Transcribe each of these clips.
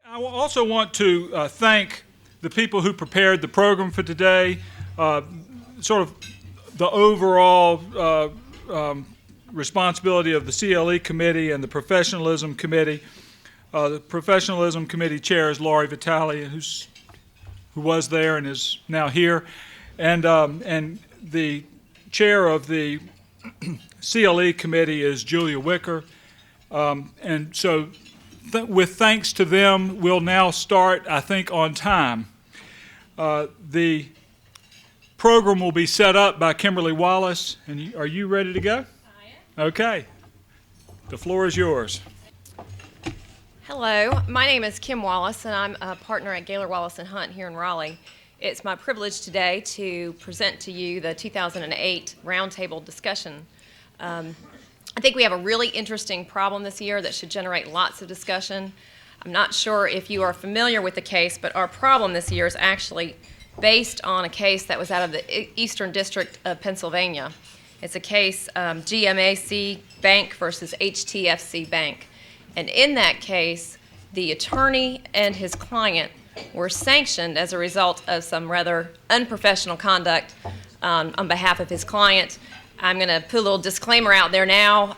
I also want to thank the people who prepared the program for today, sort of the overall responsibility of the CLE committee and the professionalism committee. The professionalism committee chair is Laurie Vitale, who was there and is now here, and the chair of the CLE committee is Julia Wicker, and so with thanks to them, we'll now start, I think, on time. The program will be set up by Kimberly Wallace, and are you ready to go? I am. Okay. The floor is yours. Hello, my name is Kim Wallace, and I'm a partner at Gaylor Wallace & Hunt here in Raleigh. It's my privilege today to present to you the 2008 Roundtable discussion. I think we have a really interesting problem this year that should generate lots of discussion. I'm not sure if you are familiar with the case, but our problem this year is actually based on a case that was out of the Eastern District of Pennsylvania. It's a case, GMAC Bank versus HTFC Bank. And in that case, the attorney and his client were sanctioned as a result of some rather unprofessional conduct on behalf of his client. I'm going to put a little disclaimer out there now.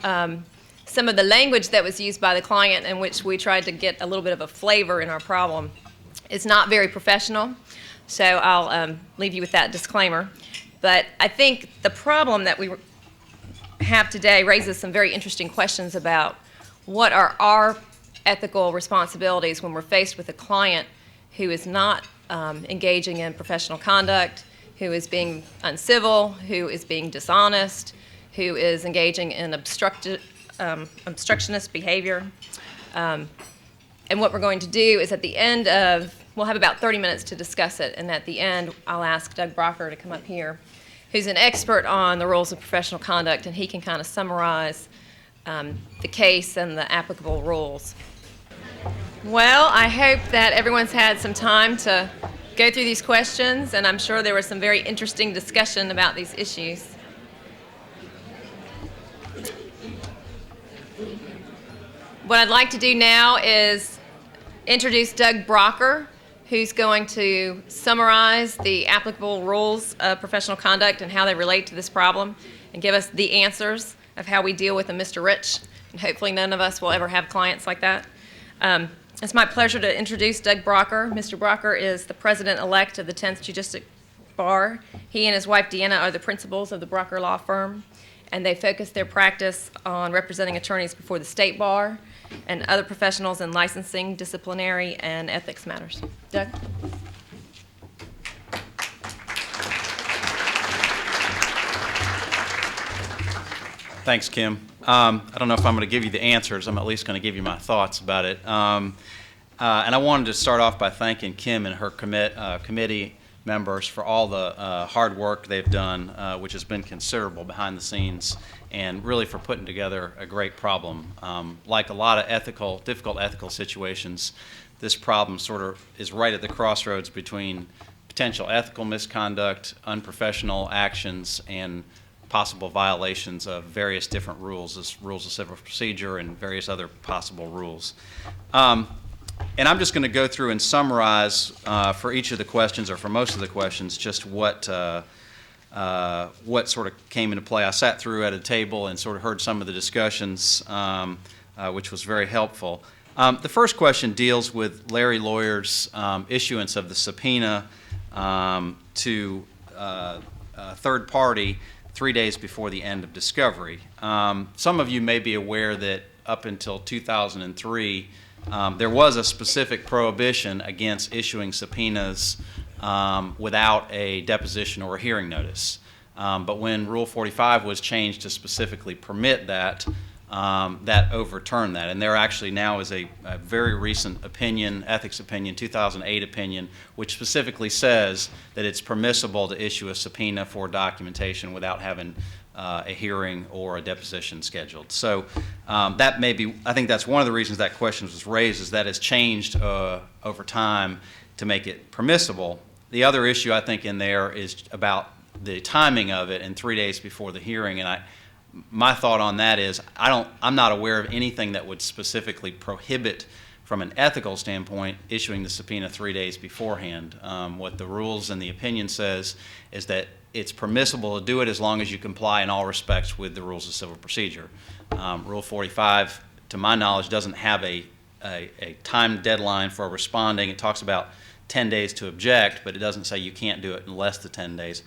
Some of the language that was used by the client, in which we tried to get a little bit of a flavor in our problem, is not very professional. So I'll leave you with that disclaimer. But I think the problem that we have today raises some very interesting questions about what are our ethical responsibilities when we're faced with a client who is not engaging in professional conduct, who is being uncivil, who is being dishonest, who is engaging in obstructionist behavior. And what we're going to do is at the end of, we'll have about 30 minutes to discuss it, and at the end I'll ask Doug Brocker to come up here, who's an expert on the rules of professional conduct, and he can kind of summarize the case and the applicable rules. Well, I hope that everyone's had some time to go through these questions, and I'm sure there was some very interesting discussion about these issues. What I'd like to do now is introduce Doug Brocker, who's going to summarize the applicable rules of professional conduct and how they relate to this problem, and give us the answers of how we deal with a Mr. Rich, and hopefully none of us will ever have clients like that. It's my pleasure to introduce Doug Brocker. Mr. Brocker is the president-elect of the 10th Judicial Bar. He and his wife Deanna are the principals of the Brocker Law Firm, and they focus their practice on representing attorneys before the State Bar and other professionals in licensing, disciplinary, and ethics matters. Doug? Thanks, Kim. I don't know if I'm going to give you the answers. I'm at least going to give you my thoughts about it. And I wanted to start off by thanking Kim and her committee members for all the hard work they've done, which has been considerable behind the scenes, and really for putting together a great problem. Like a lot of difficult ethical situations, this problem sort of is right at the crossroads between potential ethical misconduct, unprofessional actions, and possible violations of various different rules, as rules of civil procedure and various other possible rules. And I'm just going to go through and summarize for each of the questions, or for most of the questions, just what sort of came into play. I sat through at a table and sort of heard some of the discussions, which was very helpful. The first question deals with Larry Lawyer's issuance of the subpoena to third party 3 days before the end of discovery. Some of you may be aware that up until 2003, there was a specific prohibition against issuing subpoenas without a deposition or a hearing notice. But when Rule 45 was changed to specifically permit that, that overturned that. And there actually now is a very recent opinion, ethics opinion, 2008 opinion, which specifically says that it's permissible to issue a subpoena for documentation without having a hearing or a deposition scheduled. So that may be, I think that's one of the reasons that question was raised, is that it's changed over time to make it permissible. The other issue I think in there is about the timing of it and 3 days before the hearing, and my thought on that is I'm not aware of anything that would specifically prohibit from an ethical standpoint, issuing the subpoena 3 days beforehand. What the rules and the opinion says is that it's permissible to do it as long as you comply in all respects with the rules of civil procedure. Rule 45, to my knowledge, doesn't have a time deadline for responding. It talks about 10 days to object, but it doesn't say you can't do it in less than 10 days.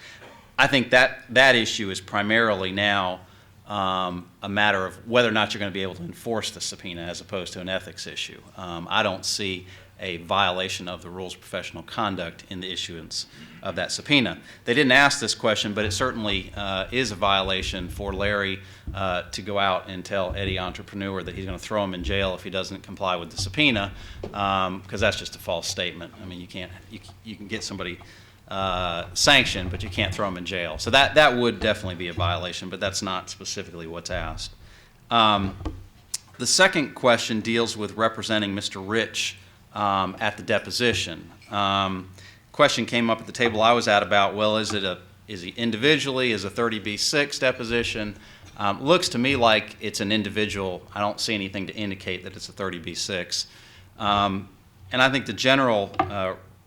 I think that issue is primarily now a matter of whether or not you're going to be able to enforce the subpoena as opposed to an ethics issue. I don't see a violation of the rules of professional conduct in the issuance of that subpoena. They didn't ask this question, but it certainly is a violation for Larry to go out and tell Eddie Entrepreneur that he's going to throw him in jail if he doesn't comply with the subpoena, because that's just a false statement. I mean, you can get somebody sanctioned, but you can't throw them in jail. So that would definitely be a violation, but that's not specifically what's asked. The second question deals with representing Mr. Rich at the deposition. Question came up at the table I was at about, well, is he individually, is a 30B6 deposition? Looks to me like it's an individual. I don't see anything to indicate that it's a 30B6. And I think the general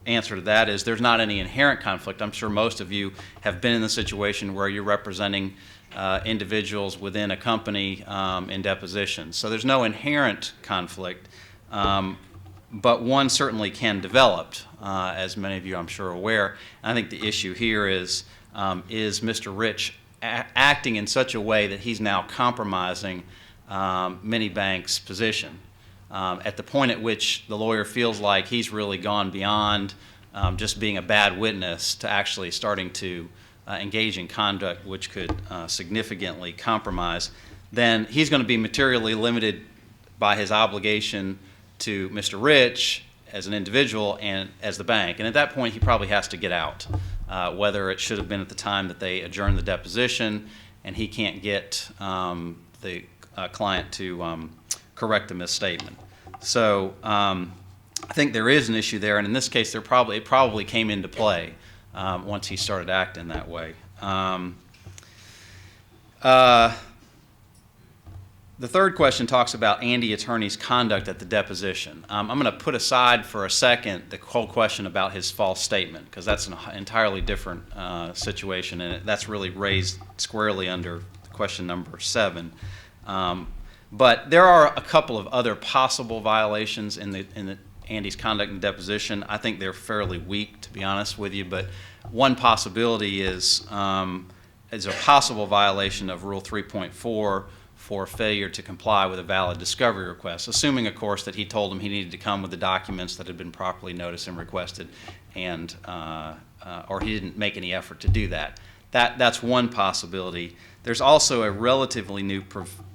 answer to that is there's not any inherent conflict. I'm sure most of you have been in the situation where you're representing individuals within a company in depositions. So there's no inherent conflict, but one certainly can develop, as many of you I'm sure are aware. And I think the issue here is Mr. Rich acting in such a way that he's now compromising Minibank's position. At the point at which the lawyer feels like he's really gone beyond just being a bad witness to actually starting to engage in conduct which could significantly compromise, then he's going to be materially limited by his obligation to Mr. Rich as an individual and as the bank. And at that point, he probably has to get out, whether it should have been at the time that they adjourned the deposition and he can't get the client to correct the misstatement. So I think there is an issue there, and in this case, it probably came into play once he started acting that way. The third question talks about Andy Attorney's conduct at the deposition. I'm going to put aside for a second the whole question about his false statement, because that's an entirely different situation, and that's really raised squarely under question number 7. But there are a couple of other possible violations in Andy's conduct in deposition. I think they're fairly weak, to be honest with you, but one possibility is a possible violation of Rule 3.4 for failure to comply with a valid discovery request, assuming, of course, that he told him he needed to come with the documents that had been properly noticed and requested, and or he didn't make any effort to do that. That's one possibility. There's also a relatively new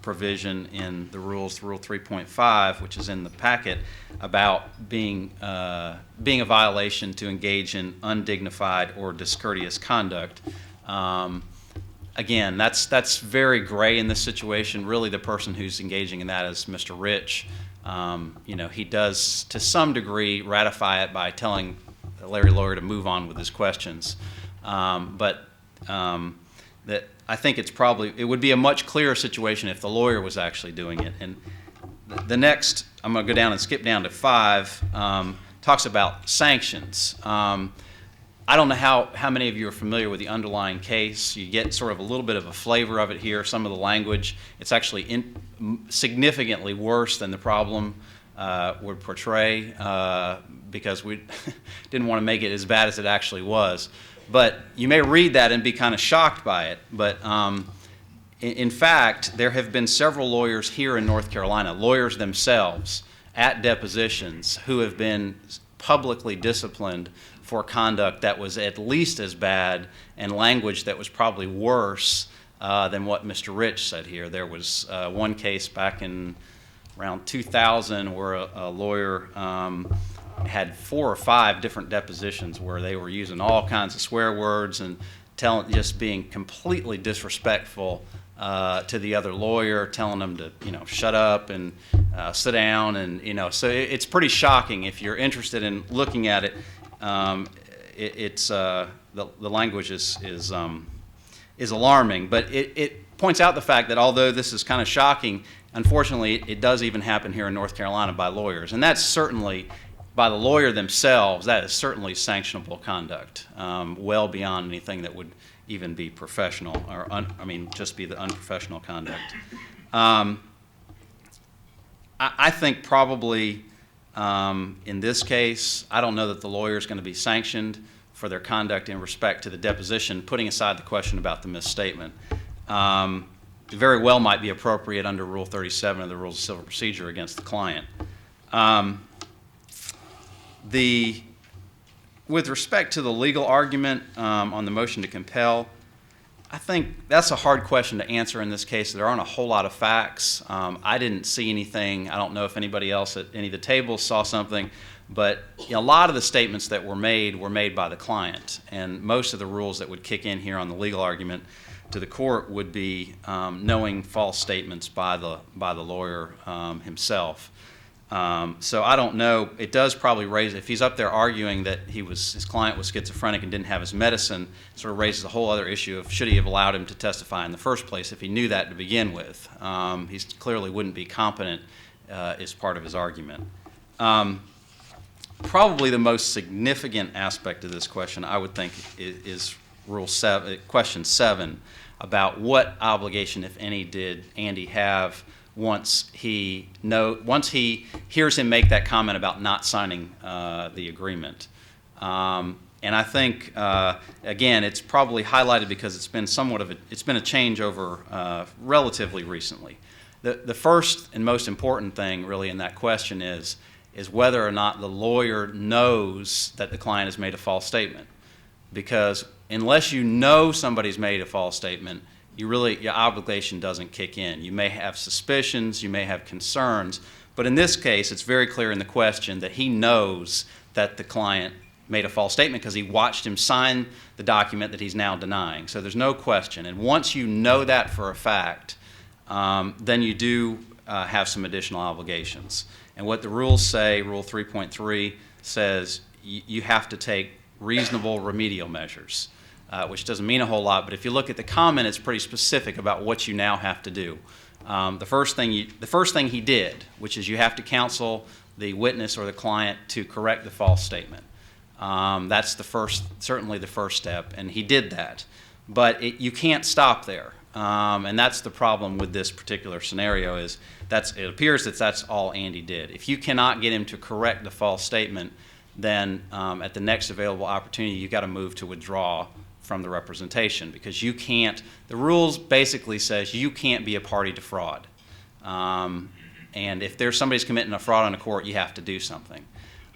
provision in the rules, Rule 3.5, which is in the packet, about being a violation to engage in undignified or discourteous conduct. Again, that's very gray in this situation. Really, the person who's engaging in that is Mr. Rich. He does, to some degree, ratify it by telling the Larry lawyer to move on with his questions. But I think it would be a much clearer situation if the lawyer was actually doing it. And the next, I'm going to go down and skip down to 5, talks about sanctions. I don't know how many of you are familiar with the underlying case. You get sort of a little bit of a flavor of it here, some of the language. It's actually significantly worse than the problem would portray, because we didn't want to make it as bad as it actually was. But you may read that and be kind of shocked by it. But in fact, there have been several lawyers here in North Carolina, lawyers themselves, at depositions, who have been publicly disciplined for conduct that was at least as bad and language that was probably worse than what Mr. Rich said here. There was one case back in around 2000 where a lawyer had 4 or 5 different depositions where they were using all kinds of swear words and just being completely disrespectful to the other lawyer, telling them to shut up and sit down, and so it's pretty shocking. If you're interested in looking at it, the language is alarming, but it points out the fact that although this is kind of shocking, unfortunately, it does even happen here in North Carolina by lawyers. And that's certainly, by the lawyer themselves, that is certainly sanctionable conduct, well beyond anything that would even be professional, or just be the unprofessional conduct. I think probably in this case, I don't know that the lawyer is going to be sanctioned for their conduct in respect to the deposition, putting aside the question about the misstatement. It very well might be appropriate under Rule 37 of the Rules of Civil Procedure against the client. With respect to the legal argument on the motion to compel, I think that's a hard question to answer in this case. There aren't a whole lot of facts. I didn't see anything. I don't know if anybody else at any of the tables saw something, but a lot of the statements that were made by the client, and most of the rules that would kick in here on the legal argument to the court would be knowing false statements by the lawyer himself. So I don't know. It does probably raise, if he's up there arguing that his client was schizophrenic and didn't have his medicine, it sort of raises a whole other issue of should he have allowed him to testify in the first place if he knew that to begin with. He clearly wouldn't be competent as part of his argument. Probably the most significant aspect of this question, I would think, is question 7, about what obligation, if any, did Andy have once he hears him make that comment about not signing the agreement. And I think, again, it's probably highlighted because it's been a change over relatively recently. The first and most important thing really in that question is whether or not the lawyer knows that the client has made a false statement. Because unless you know somebody's made a false statement, your obligation doesn't kick in. You may have suspicions, you may have concerns, but in this case, it's very clear in the question that he knows that the client made a false statement because he watched him sign the document that he's now denying. So there's no question. And once you know that for a fact, then you do have some additional obligations. And what the rules say, Rule 3.3 says you have to take reasonable remedial measures, which doesn't mean a whole lot, but if you look at the comment, it's pretty specific about what you now have to do. The first thing he did, which is you have to counsel the witness or the client to correct the false statement. That's certainly the first step, and he did that. But you can't stop there, and that's the problem with this particular scenario. It appears that that's all Andy did. If you cannot get him to correct the false statement, then at the next available opportunity, you've got to move to withdraw from the representation, because you can't. The rules basically says you can't be a party to fraud, and if somebody's committing a fraud on a court, you have to do something.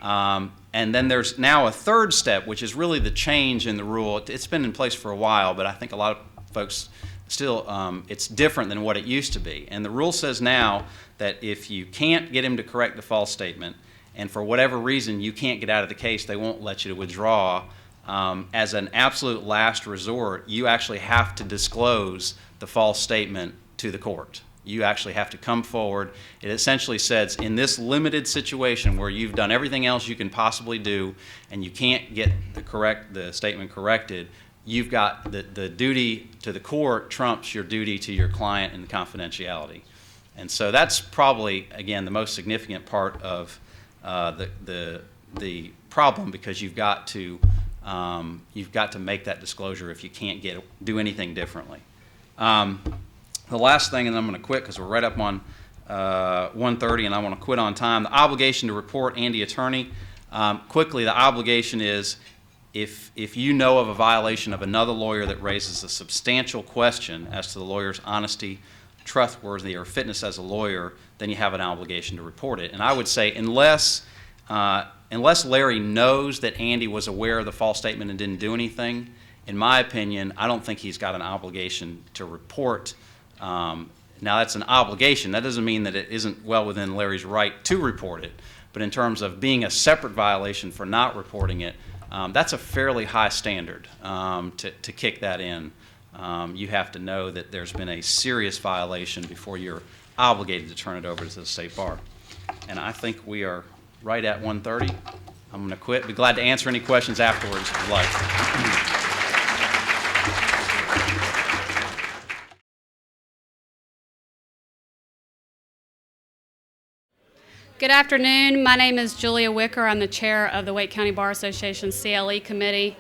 And then there's now a third step, which is really the change in the rule. It's been in place for a while, but I think a lot of folks still, it's different than what it used to be. And the rule says now that if you can't get him to correct the false statement, and for whatever reason you can't get out of the case, they won't let you to withdraw. As an absolute last resort, you actually have to disclose the false statement to the court. You actually have to come forward. It essentially says, in this limited situation where you've done everything else you can possibly do and you can't get the statement corrected, you've got the duty to the court trumps your duty to your client and confidentiality. And so that's probably, again, the most significant part of the problem, because you've got to make that disclosure if you can't do anything differently. The last thing, and then I'm going to quit because we're right up on 1:30, and I want to quit on time. The obligation to report Andy attorney. Quickly, the obligation is if you know of a violation of another lawyer that raises a substantial question as to the lawyer's honesty, trustworthiness, or fitness as a lawyer, then you have an obligation to report it. And I would say unless Larry knows that Andy was aware of the false statement and didn't do anything, in my opinion, I don't think he's got an obligation to report. Now, that's an obligation. That doesn't mean that it isn't well within Larry's right to report it. But in terms of being a separate violation for not reporting it, that's a fairly high standard to kick that in. You have to know that there's been a serious violation before you're obligated to turn it over to the state bar. And I think we are right at 1:30. I'm going to quit. Be glad to answer any questions afterwards if you'd like. Good afternoon. My name is Julia Wicker. I'm the chair of the Wake County Bar Association CLE committee.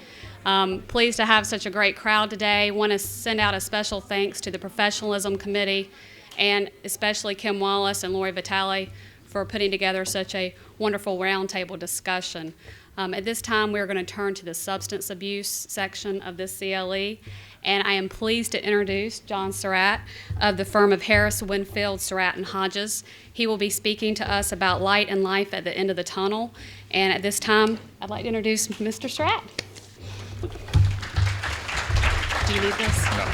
Pleased to have such a great crowd today. Want to send out a special thanks to the Professionalism Committee and especially Kim Wallace and Lori Vitale for putting together such a wonderful roundtable discussion. At this time, we're going to turn to the substance abuse section of this CLE, and I am pleased to introduce John Surratt of the firm of Harris, Winfield, Surratt, and Hodges. He will be speaking to us about light and life at the end of the tunnel, and at this time, I'd like to introduce Mr. Surratt. Do you need this? No.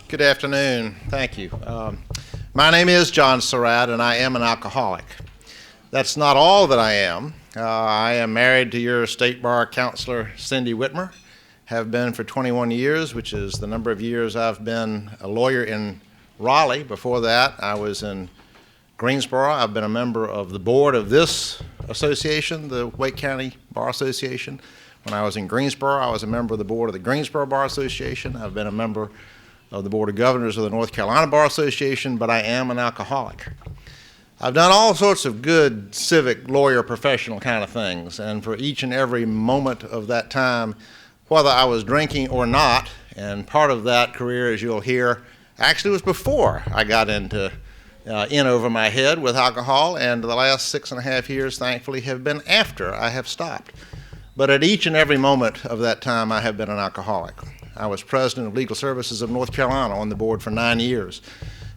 Good afternoon. Thank you. My name is John Surratt, and I am an alcoholic. That's not all that I am. I am married to your State Bar Counselor, Cindy Whitmer, have been for 21 years, which is the number of years I've been a lawyer in Raleigh. Before that, I was in Greensboro. I've been a member of the board of this association, the Wake County Bar Association. When I was in Greensboro, I was a member of the board of the Greensboro Bar Association. I've been a member of the Board of Governors of the North Carolina Bar Association, but I am an alcoholic. I've done all sorts of good civic, lawyer, professional kind of things, and for each and every moment of that time, whether I was drinking or not, and part of that career, as you'll hear, actually was before I got into in over my head with alcohol, and the last 6.5 years, thankfully, have been after I have stopped. But at each and every moment of that time, I have been an alcoholic. I was president of Legal Services of North Carolina on the board for 9 years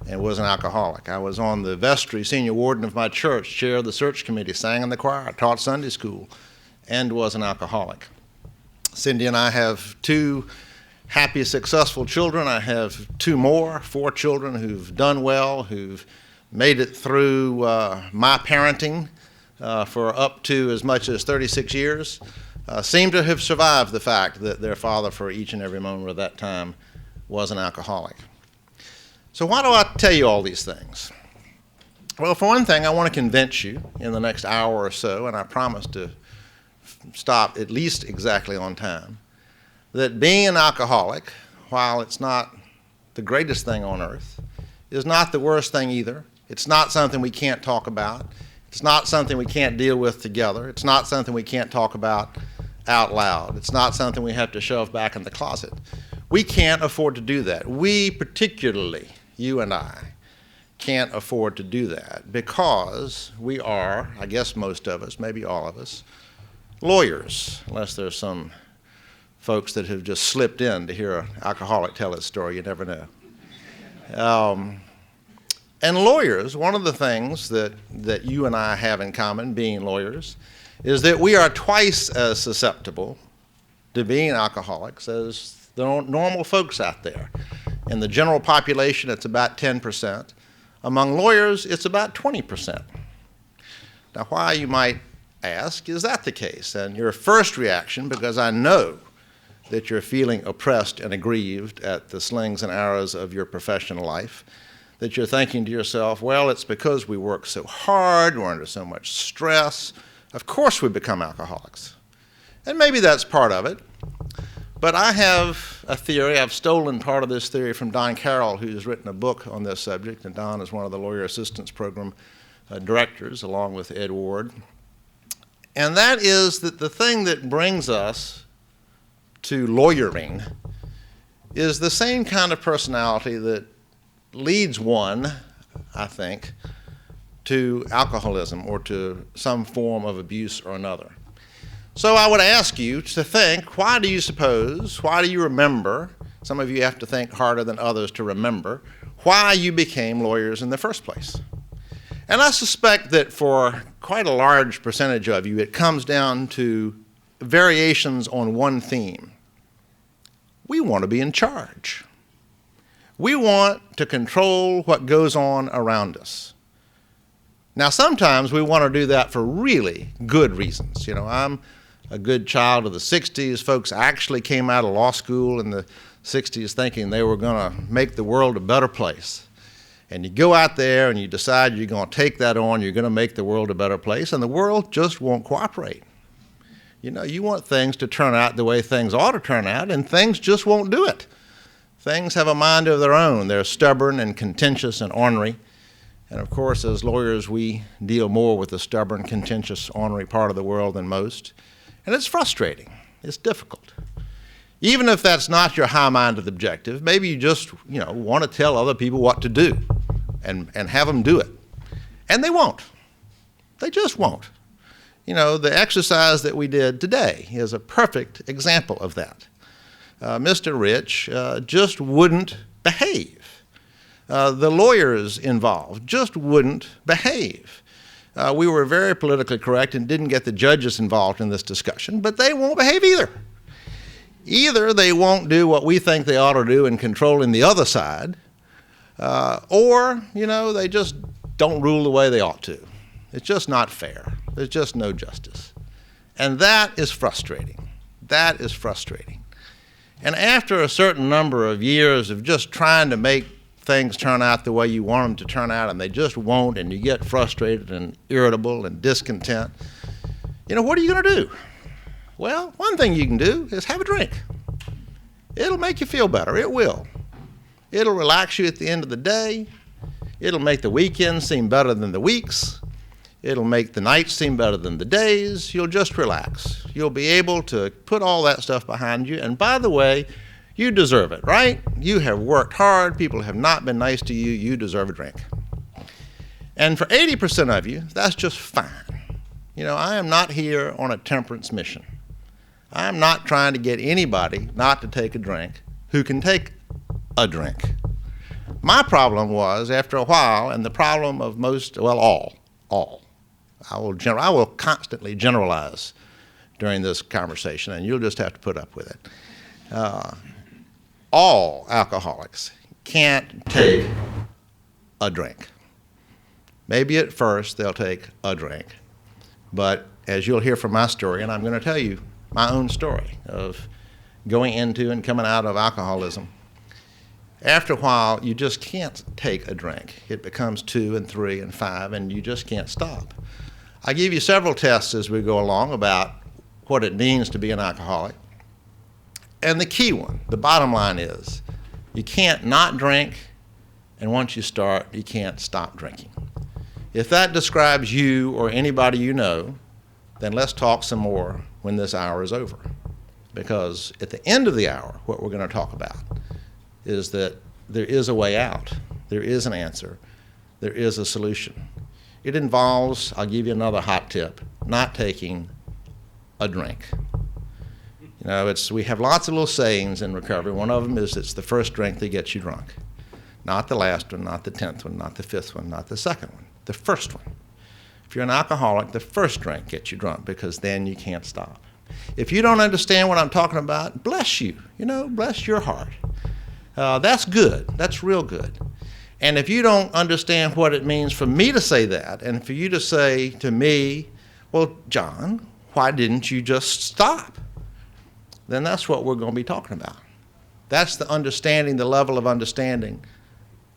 and was an alcoholic. I was on the vestry, senior warden of my church, chair of the search committee, sang in the choir, taught Sunday school, and was an alcoholic. Cindy and I have 2 happy, successful children. I have 2 more, 4 children who've done well, who've made it through my parenting for up to as much as 36 years. Seem to have survived the fact that their father for each and every moment of that time was an alcoholic. So why do I tell you all these things? Well, for one thing, I want to convince you in the next hour or so, and I promise to stop at least exactly on time, that being an alcoholic, while it's not the greatest thing on earth, is not the worst thing either. It's not something we can't talk about. It's not something we can't deal with together. It's not something we can't talk about out loud. It's not something we have to shove back in the closet. We can't afford to do that. We particularly, you and I, can't afford to do that because we are, I guess most of us, maybe all of us, lawyers, unless there's some folks that have just slipped in to hear an alcoholic tell his story. You never know. And lawyers, one of the things that you and I have in common, being lawyers, is that we are twice as susceptible to being alcoholics as the normal folks out there. In the general population, it's about 10%. Among lawyers, it's about 20%. Now, why, you might ask, is that the case? And your first reaction, because I know that you're feeling oppressed and aggrieved at the slings and arrows of your professional life, that you're thinking to yourself, well, it's because we work so hard, we're under so much stress, of course we become alcoholics. And maybe that's part of it. But I have a theory. I've stolen part of this theory from Don Carroll, who's written a book on this subject, and Don is one of the Lawyer Assistance Program directors, along with Ed Ward. And that is that the thing that brings us to lawyering is the same kind of personality that leads one, I think, to alcoholism or to some form of abuse or another. So I would ask you to think, why do you remember, some of you have to think harder than others to remember, why you became lawyers in the first place? And I suspect that for quite a large percentage of you, it comes down to variations on one theme. We want to be in charge. We want to control what goes on around us. Now, sometimes we want to do that for really good reasons. You know, I'm a good child of the 60s. Folks actually came out of law school in the 60s thinking they were going to make the world a better place. And you go out there and you decide you're going to take that on, you're going to make the world a better place, and the world just won't cooperate. You know, you want things to turn out the way things ought to turn out, and things just won't do it. Things have a mind of their own. They're stubborn and contentious and ornery. And of course, as lawyers, we deal more with the stubborn, contentious, ornery part of the world than most. And it's frustrating. It's difficult. Even if that's not your high-minded objective, maybe you just, want to tell other people what to do and have them do it. And they won't. They just won't. The exercise that we did today is a perfect example of that. Mr. Rich just wouldn't behave. The lawyers involved just wouldn't behave. We were very politically correct and didn't get the judges involved in this discussion, but they won't behave either. Either they won't do what we think they ought to do in controlling the other side, or, they just don't rule the way they ought to. It's just not fair. There's just no justice. And that is frustrating. That is frustrating. And after a certain number of years of just trying to make things turn out the way you want them to turn out, and they just won't, and you get frustrated and irritable and discontent, what are you going to do? Well, one thing you can do is have a drink. It'll make you feel better. It will. It'll relax you at the end of the day. It'll make the weekends seem better than the weeks. It'll make the nights seem better than the days. You'll just relax. You'll be able to put all that stuff behind you. And by the way, you deserve it, right? You have worked hard. People have not been nice to you. You deserve a drink. And for 80% of you, that's just fine. I am not here on a temperance mission. I'm not trying to get anybody not to take a drink who can take a drink. My problem was, after a while, and the problem of most, well, all. I will constantly generalize during this conversation, and you'll just have to put up with it. All alcoholics can't take a drink. Maybe at first they'll take a drink, but as you'll hear from my story, and I'm going to tell you my own story of going into and coming out of alcoholism, after a while, you just can't take a drink. It becomes 2 and 3 and 5, and you just can't stop. I give you several tests as we go along about what it means to be an alcoholic. And the key one, the bottom line is, you can't not drink, and once you start, you can't stop drinking. If that describes you or anybody you know, then let's talk some more when this hour is over. Because at the end of the hour, what we're going to talk about is that there is a way out. There is an answer. There is a solution. It involves, I'll give you another hot tip, not taking a drink. We have lots of little sayings in recovery. One of them is it's the first drink that gets you drunk. Not the last one, not the 10th one, not the 5th one, not the second one. The first one. If you're an alcoholic, the first drink gets you drunk because then you can't stop. If you don't understand what I'm talking about, bless you. Bless your heart. That's good. That's real good. And if you don't understand what it means for me to say that, and for you to say to me, well, John, why didn't you just stop? Then that's what we're going to be talking about. That's the understanding, the level of understanding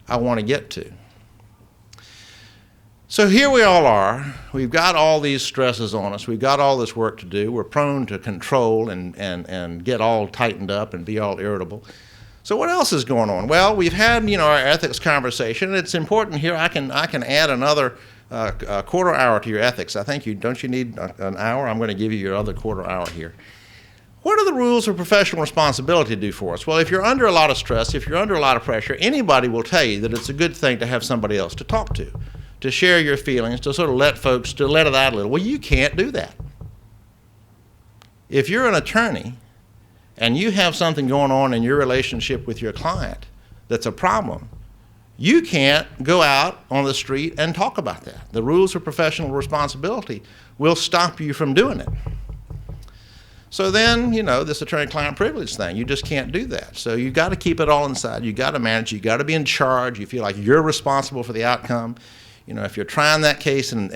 I want to get to. So here we all are. We've got all these stresses on us. We've got all this work to do. We're prone to control and get all tightened up and be all irritable. So what else is going on? Well, we've had our ethics conversation. It's important here. I can add another quarter hour to your ethics. I think don't you need an hour? I'm going to give you your other quarter hour here. What do the rules of professional responsibility do for us? Well, if you're under a lot of stress, if you're under a lot of pressure, anybody will tell you that it's a good thing to have somebody else to talk to share your feelings, to sort of let it out a little. Well, you can't do that. If you're an attorney and you have something going on in your relationship with your client that's a problem, you can't go out on the street and talk about that. The rules of professional responsibility will stop you from doing it. So then, this attorney-client privilege thing, you just can't do that. So you've got to keep it all inside. You've got to manage. You've got to be in charge. You feel like you're responsible for the outcome. If you're trying that case and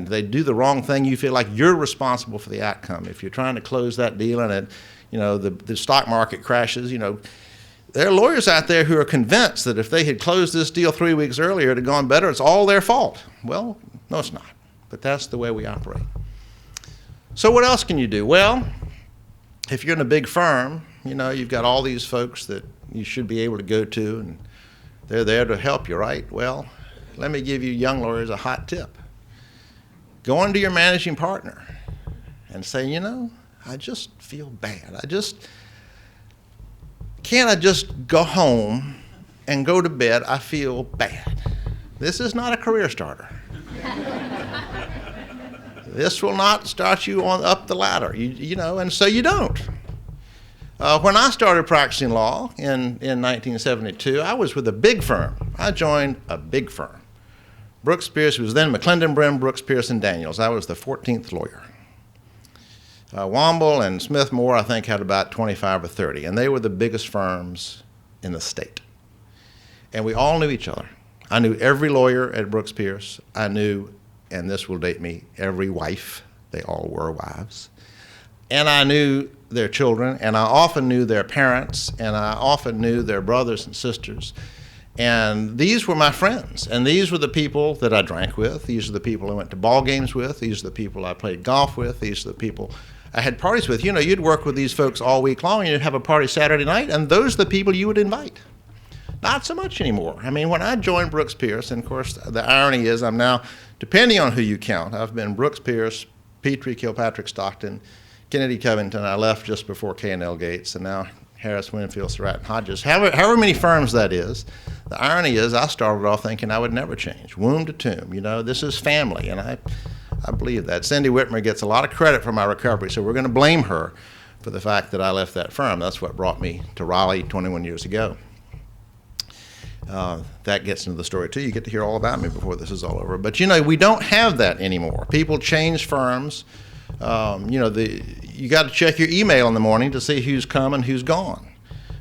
they do the wrong thing, you feel like you're responsible for the outcome. If you're trying to close that deal and the stock market crashes, there are lawyers out there who are convinced that if they had closed this deal 3 weeks earlier, it had gone better. It's all their fault. Well, no, it's not. But that's the way we operate. So what else can you do? Well, if you're in a big firm, you know, you've got all these folks that you should be able to go to, and they're there to help you, right? Well, let me give you young lawyers a hot tip. Go into your managing partner and say, you know, I just feel bad. Can't I just go home and go to bed? I feel bad. This is not a career starter. This will not start you on up the ladder, you know, and so you don't. When I started practicing law in 1972, I was with a big firm. I joined a big firm. Brooks Pierce was then McClendon Brim, Brooks Pierce and Daniels. I was the 14th lawyer. Womble and Smith Moore, I think, had about 25 or 30, and they were the biggest firms in the state. And we all knew each other. I knew every lawyer at Brooks Pierce. I knew, and this will date me, every wife. They all were wives. And I knew their children, and I often knew their parents, and I often knew their brothers and sisters. And these were my friends, and these were the people that I drank with. These are the people I went to ball games with. These are the people I played golf with. These are the people I had parties with. You know, you'd work with these folks all week long, and you'd have a party Saturday night, and those are the people you would invite. Not so much anymore. I mean, when I joined Brooks Pierce, and of course the irony is I'm now, depending on who you count, I've been Brooks Pierce, Petrie, Kilpatrick, Stockton, Kennedy, Covington. I left just before K&L Gates, and now Harris, Winfield, Surratt, and Hodges. However many firms that is, the irony is I started off thinking I would never change, womb to tomb. You know, this is family, and I believe that. Cindy Whitmer gets a lot of credit for my recovery, so we're going to blame her for the fact that I left that firm. That's what brought me to Raleigh 21 years ago. That gets into the story too. You get to hear all about me before this is all over. But you know, we don't have that anymore. People change firms. You know, you got to check your email in the morning to see who's come and who's gone.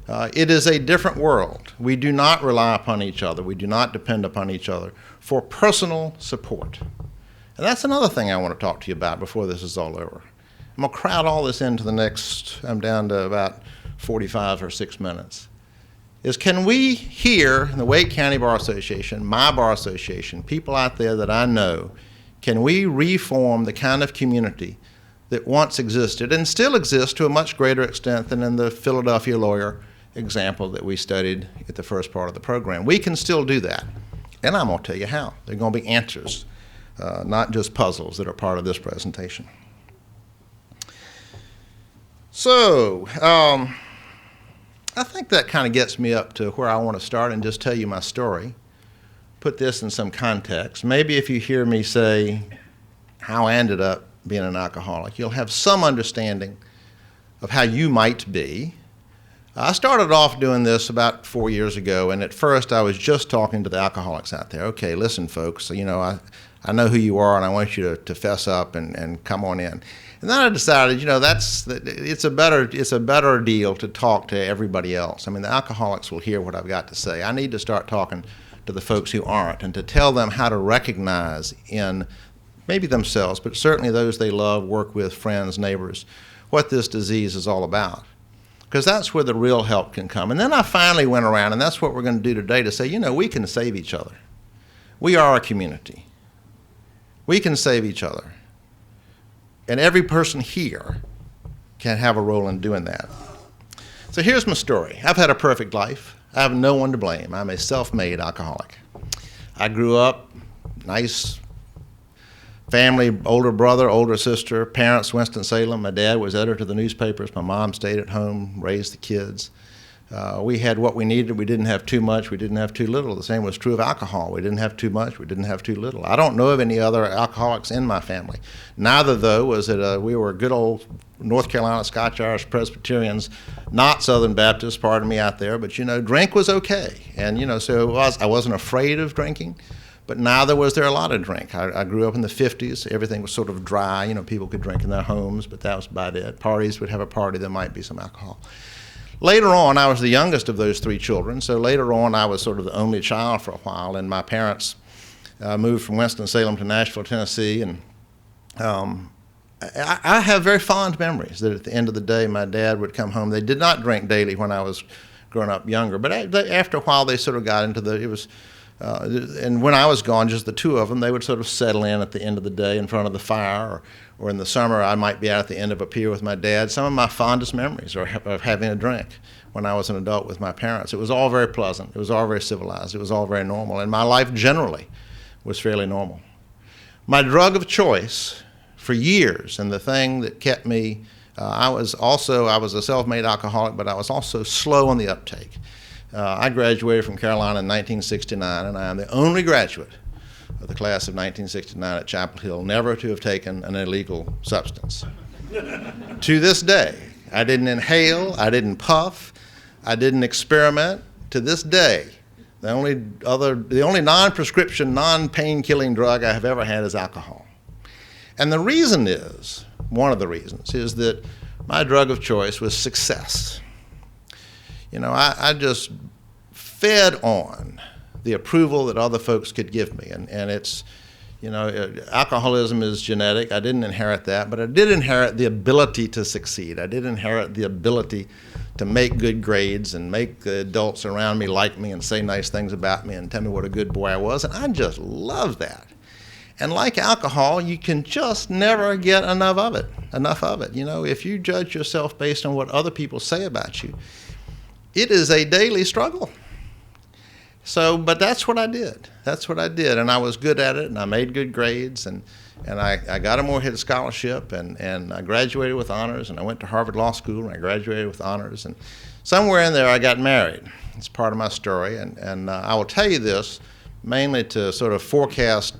It is a different world. We do not rely upon each other. We do not depend upon each other for personal support. And that's another thing I want to talk to you about before this is all over. I'm going to crowd all this into the next, I'm down to about 45 or 6 minutes. Is can we here in the Wake County Bar Association, my bar association, people out there that I know, can we reform the kind of community that once existed and still exists to a much greater extent than in the Philadelphia lawyer example that we studied at the first part of the program? We can still do that, and I'm going to tell you how. There are going to be answers, not just puzzles that are part of this presentation. So, I think that kind of gets me up to where I want to start and just tell you my story, put this in some context. Maybe if you hear me say how I ended up being an alcoholic, you'll have some understanding of how you might be. I started off doing this about 4 years ago, and at first I was just talking to the alcoholics out there. Okay, listen, folks, you know, I know who you are, and I want you to fess up and come on in. And then I decided, you know, it's a better deal to talk to everybody else. I mean, the alcoholics will hear what I've got to say. I need to start talking to the folks who aren't and to tell them how to recognize in maybe themselves, but certainly those they love, work with, friends, neighbors, what this disease is all about. Because that's where the real help can come. And then I finally went around, and that's what we're going to do today, to say, you know, we can save each other. We are a community. We can save each other. And every person here can have a role in doing that. So here's my story. I've had a perfect life. I have no one to blame. I'm a self-made alcoholic. I grew up, nice family, older brother, older sister, parents, Winston-Salem. My dad was editor of the newspapers. My mom stayed at home, raised the kids. We had what we needed. We didn't have too much. We didn't have too little. The same was true of alcohol. We didn't have too much. We didn't have too little. I don't know of any other alcoholics in my family. Neither, though, was it we were good old North Carolina Scotch-Irish Presbyterians, not Southern Baptists, pardon me out there, but, you know, drink was okay. And, you know, so I wasn't afraid of drinking, but neither was there a lot of drink. I grew up in the 50s. Everything was sort of dry. You know, people could drink in their homes, but that was about it. Parties would have a party. There might be some alcohol. Later on, I was the youngest of those three children, so later on I was sort of the only child for a while, and my parents moved from Winston-Salem to Nashville, Tennessee, and I have very fond memories that at the end of the day my dad would come home. They did not drink daily when I was growing up younger, but after a while they sort of got into it was And when I was gone, just the two of them, they would sort of settle in at the end of the day in front of the fire, or in the summer I might be out at the end of a pier with my dad. Some of my fondest memories are of having a drink when I was an adult with my parents. It was all very pleasant. It was all very civilized. It was all very normal. And my life generally was fairly normal. My drug of choice for years, and the thing that kept me, I was a self-made alcoholic, but I was also slow on the uptake. I graduated from Carolina in 1969, and I am the only graduate of the class of 1969 at Chapel Hill never to have taken an illegal substance. To this day, I didn't inhale, I didn't puff, I didn't experiment. To this day, the only non-prescription, non-pain-killing drug I have ever had is alcohol. And the reason is, one of the reasons, is that my drug of choice was success. You know, I just fed on the approval that other folks could give me. And it's, you know, alcoholism is genetic. I didn't inherit that, but I did inherit the ability to succeed. I did inherit the ability to make good grades and make the adults around me like me and say nice things about me and tell me what a good boy I was. And I just love that. And like alcohol, you can just never get enough of it. You know, if you judge yourself based on what other people say about you, it is a daily struggle. So, but that's what I did. And I was good at it, and I made good grades, and I got a Moorhead scholarship, and I graduated with honors, and I went to Harvard Law School, and I graduated with honors, and somewhere in there I got married. It's part of my story, and I will tell you this mainly to sort of forecast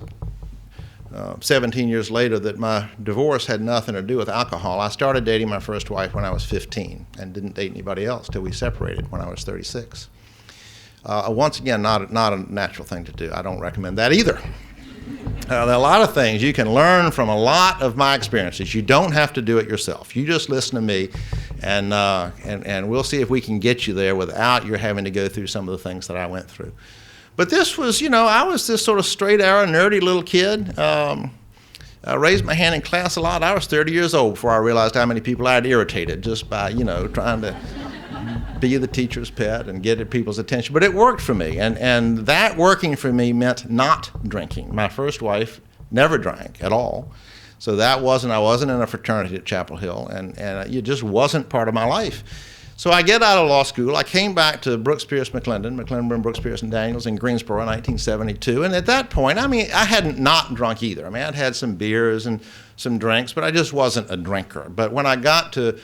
17 years later that my divorce had nothing to do with alcohol. I started dating my first wife when I was 15 and didn't date anybody else till we separated when I was 36. Once again, not a natural thing to do. I don't recommend that either. There are a lot of things you can learn from a lot of my experiences. You don't have to do it yourself. You just listen to me, and we'll see if we can get you there without you having to go through some of the things that I went through. But this was, you know, I was this sort of straight-arrow, nerdy little kid. I raised my hand in class a lot. I was 30 years old before I realized how many people I had irritated just by, you know, trying to be the teacher's pet and get people's attention. But it worked for me, and that working for me meant not drinking. My first wife never drank at all. So I wasn't in a fraternity at Chapel Hill, and it just wasn't part of my life. So I get out of law school. I came back to Brooks Pierce McClendon, Brooks Pierce and Daniels in Greensboro in 1972. And at that point, I mean, I hadn't not drunk either. I mean, I'd had some beers and some drinks, but I just wasn't a drinker. But when I got to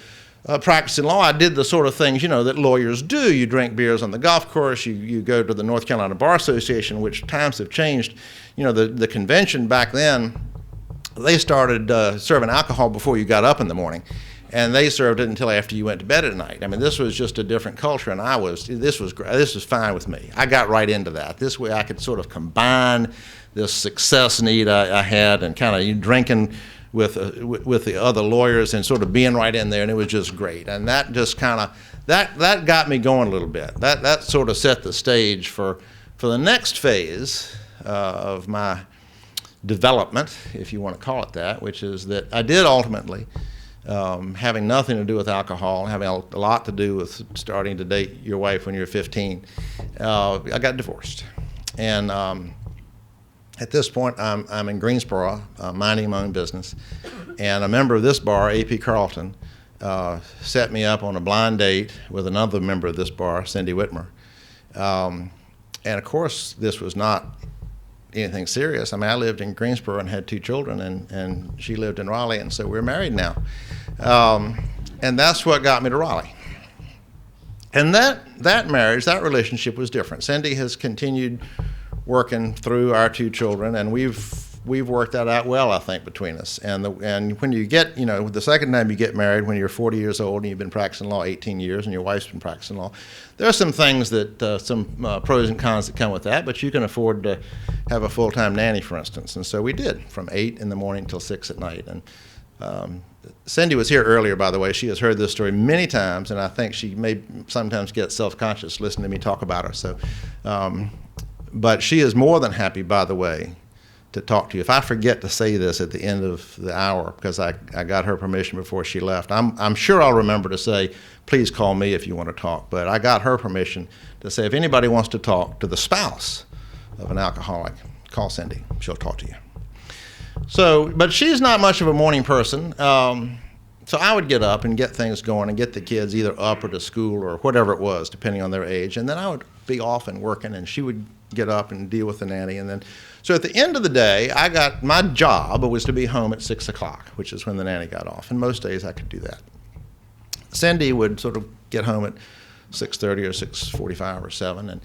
practicing law, I did the sort of things, you know, that lawyers do. You drink beers on the golf course. You go to the North Carolina Bar Association, which times have changed. You know, the convention back then, they started serving alcohol before you got up in the morning. And they served it until after you went to bed at night. I mean, this was just a different culture, and this was fine with me. I got right into that. This way I could sort of combine this success need I had and kind of drinking with the other lawyers and sort of being right in there, and it was just great. And that just kind of, that got me going a little bit. That sort of set the stage for the next phase of my development, if you want to call it that, which is that I did ultimately, having nothing to do with alcohol, having a lot to do with starting to date your wife when you're 15, I got divorced. And at this point, I'm in Greensboro, minding my own business, and a member of this bar, A.P. Carlton, set me up on a blind date with another member of this bar, Cindy Whitmer. And of course, this was not anything serious. I mean, I lived in Greensboro and had 2 children, and she lived in Raleigh, and so we're married now. And that's what got me to Raleigh. And that marriage, that relationship was different. Cindy has continued working through our 2 children, and we've worked that out well, I think, between us. And when you get, you know, the second time you get married, when you're 40 years old and you've been practicing law 18 years and your wife's been practicing law, there are some things that, some pros and cons that come with that, but you can afford to have a full-time nanny, for instance. And so we did, from 8 in the morning till 6 at night. And Cindy was here earlier, by the way. She has heard this story many times, and I think she may sometimes get self-conscious listening to me talk about her. So, but she is more than happy, by the way, to talk to you. If I forget to say this at the end of the hour, because I got her permission before she left, I'm sure I'll remember to say, please call me if you want to talk. But I got her permission to say if anybody wants to talk to the spouse of an alcoholic, call Cindy. She'll talk to you. So, but she's not much of a morning person. So I would get up and get things going and get the kids either up or to school or whatever it was, depending on their age. And then I would be off and working, and she would get up and deal with the nanny. And then, so at the end of the day, my job was to be home at 6 o'clock, which is when the nanny got off. And most days I could do that. Cindy would sort of get home at 6:30 or 6:45 or 7. And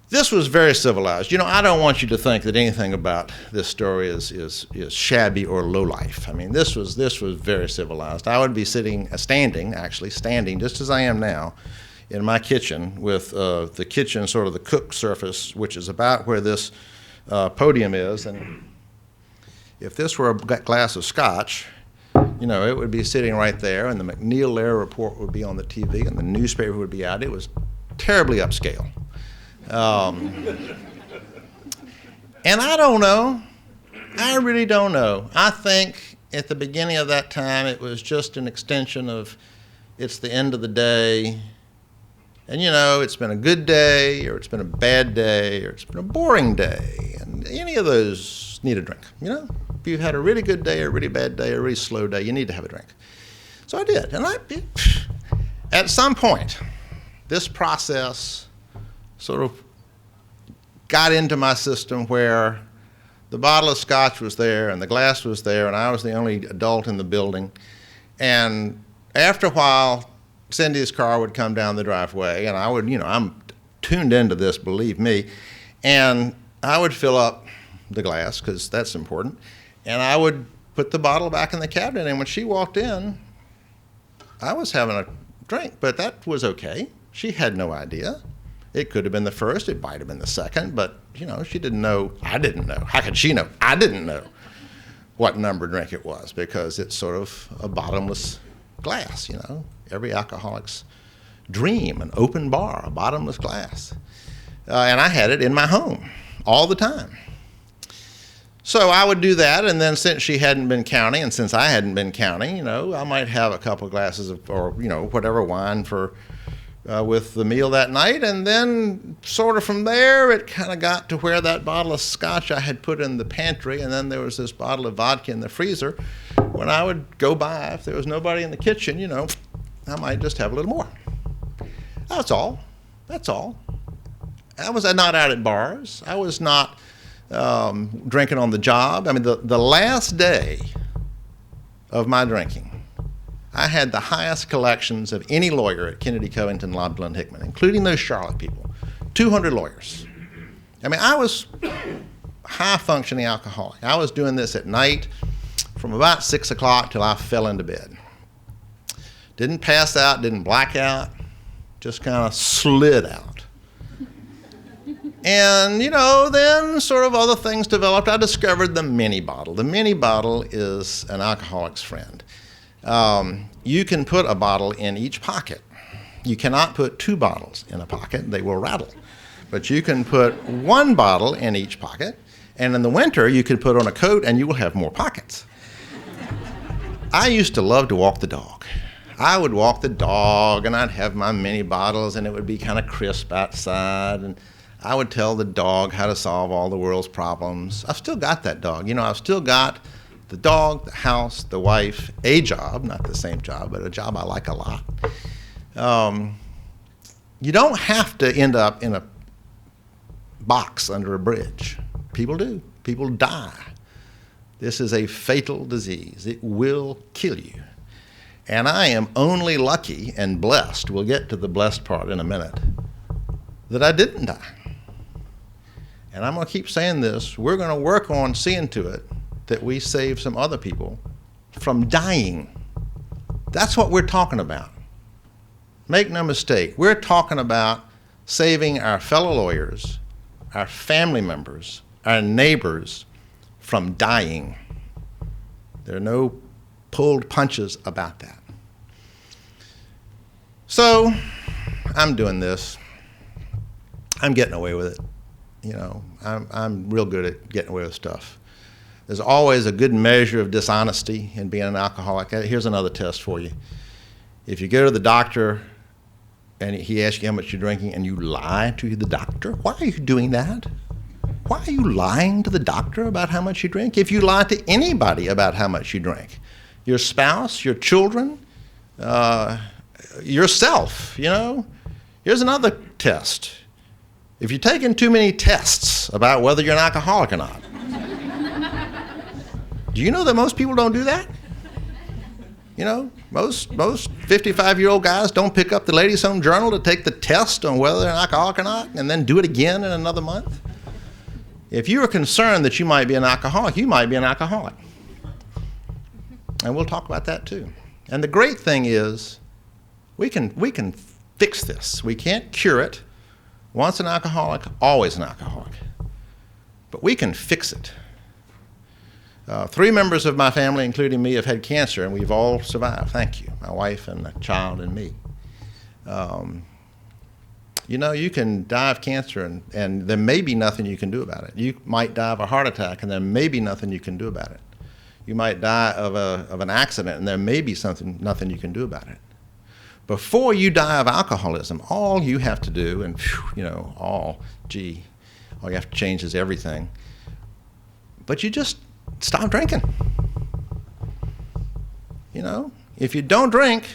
this was very civilized. You know, I don't want you to think that anything about this story is shabby or low life. I mean, this was very civilized. I would be standing, just as I am now, in my kitchen with the kitchen, sort of the cook surface, which is about where this podium is. And if this were a glass of scotch, you know, it would be sitting right there, and the McNeil-Lehrer report would be on the TV, and the newspaper would be out. It was terribly upscale. And I don't know. I really don't know. I think at the beginning of that time, it was just an extension of it's the end of the day. And, you know, it's been a good day, or it's been a bad day, or it's been a boring day. And any of those need a drink, you know? If you've had a really good day, or a really bad day, or a really slow day, you need to have a drink. So I did. And at some point, this process sort of got into my system where the bottle of scotch was there and the glass was there, and I was the only adult in the building. And after a while, Cindy's car would come down the driveway, and I would, you know, I'm tuned into this, believe me, and I would fill up the glass, because that's important, and I would put the bottle back in the cabinet, and when she walked in, I was having a drink, but that was okay. She had no idea. It could have been the first, it might have been the second, but, you know, she didn't know, I didn't know. How could she know? I didn't know what number drink it was, because it's sort of a bottomless glass, you know. Every alcoholic's dream, an open bar, a bottomless glass. And I had it in my home all the time. So I would do that, and then since she hadn't been counting, and since I hadn't been counting, you know, I might have a couple of glasses of, or, you know, whatever wine for with the meal that night, and then sort of from there it kind of got to where that bottle of scotch I had put in the pantry, and then there was this bottle of vodka in the freezer. When I would go by, if there was nobody in the kitchen, you know, I might just have a little more. That's all. That's all. I was not out at bars. I was not drinking on the job. I mean, the last day of my drinking, I had the highest collections of any lawyer at Kennedy, Covington, Lobdell, and Hickman, including those Charlotte people, 200 lawyers. I mean, I was high-functioning alcoholic. I was doing this at night from about 6 o'clock till I fell into bed. Didn't pass out, didn't black out, just kind of slid out. And, you know, then sort of other things developed. I discovered the mini bottle. The mini bottle is an alcoholic's friend. You can put a bottle in each pocket. You cannot put 2 bottles in a pocket. They will rattle. But you can put 1 bottle in each pocket, and in the winter you can put on a coat and you will have more pockets. I used to love to walk the dog. I would walk the dog, and I'd have my mini bottles, and it would be kind of crisp outside, and I would tell the dog how to solve all the world's problems. I've still got that dog. You know, I've still got the dog, the house, the wife, a job, not the same job, but a job I like a lot. You don't have to end up in a box under a bridge. People do. People die. This is a fatal disease. It will kill you. And I am only lucky and blessed, we'll get to the blessed part in a minute, that I didn't die. And I'm going to keep saying this. We're going to work on seeing to it that we save some other people from dying. That's what we're talking about. Make no mistake, we're talking about saving our fellow lawyers, our family members, our neighbors from dying. There are no pulled punches about that. So I'm doing this. I'm getting away with it. You know, I'm real good at getting away with stuff. There's always a good measure of dishonesty in being an alcoholic. Here's another test for you. If you go to the doctor and he asks you how much you're drinking and you lie to the doctor, why are you doing that? why are you lying to the doctor about how much you drink? If you lie to anybody about how much you drink, your spouse, your children, yourself, here's another test. If you're taking too many tests about whether you're an alcoholic or not, do you know that most people don't do that? Most 55-year-old guys don't pick up the Ladies' Home Journal to take the test on whether they're an alcoholic or not and then do it again in another month. If you are concerned that you might be an alcoholic, you might be an alcoholic. And we'll talk about that too. And the great thing is we can fix this. We can't cure it. Once an alcoholic, always an alcoholic. But we can fix it. 3 members of my family, including me, have had cancer, and we've all survived. Thank you. My wife and a child and me. You can die of cancer, and there may be nothing you can do about it. You might die of a heart attack, and there may be nothing you can do about it. You might die of an accident, and there may be nothing you can do about it. Before you die of alcoholism, all you have to do, and all you have to change is everything. But you just stop drinking. If you don't drink,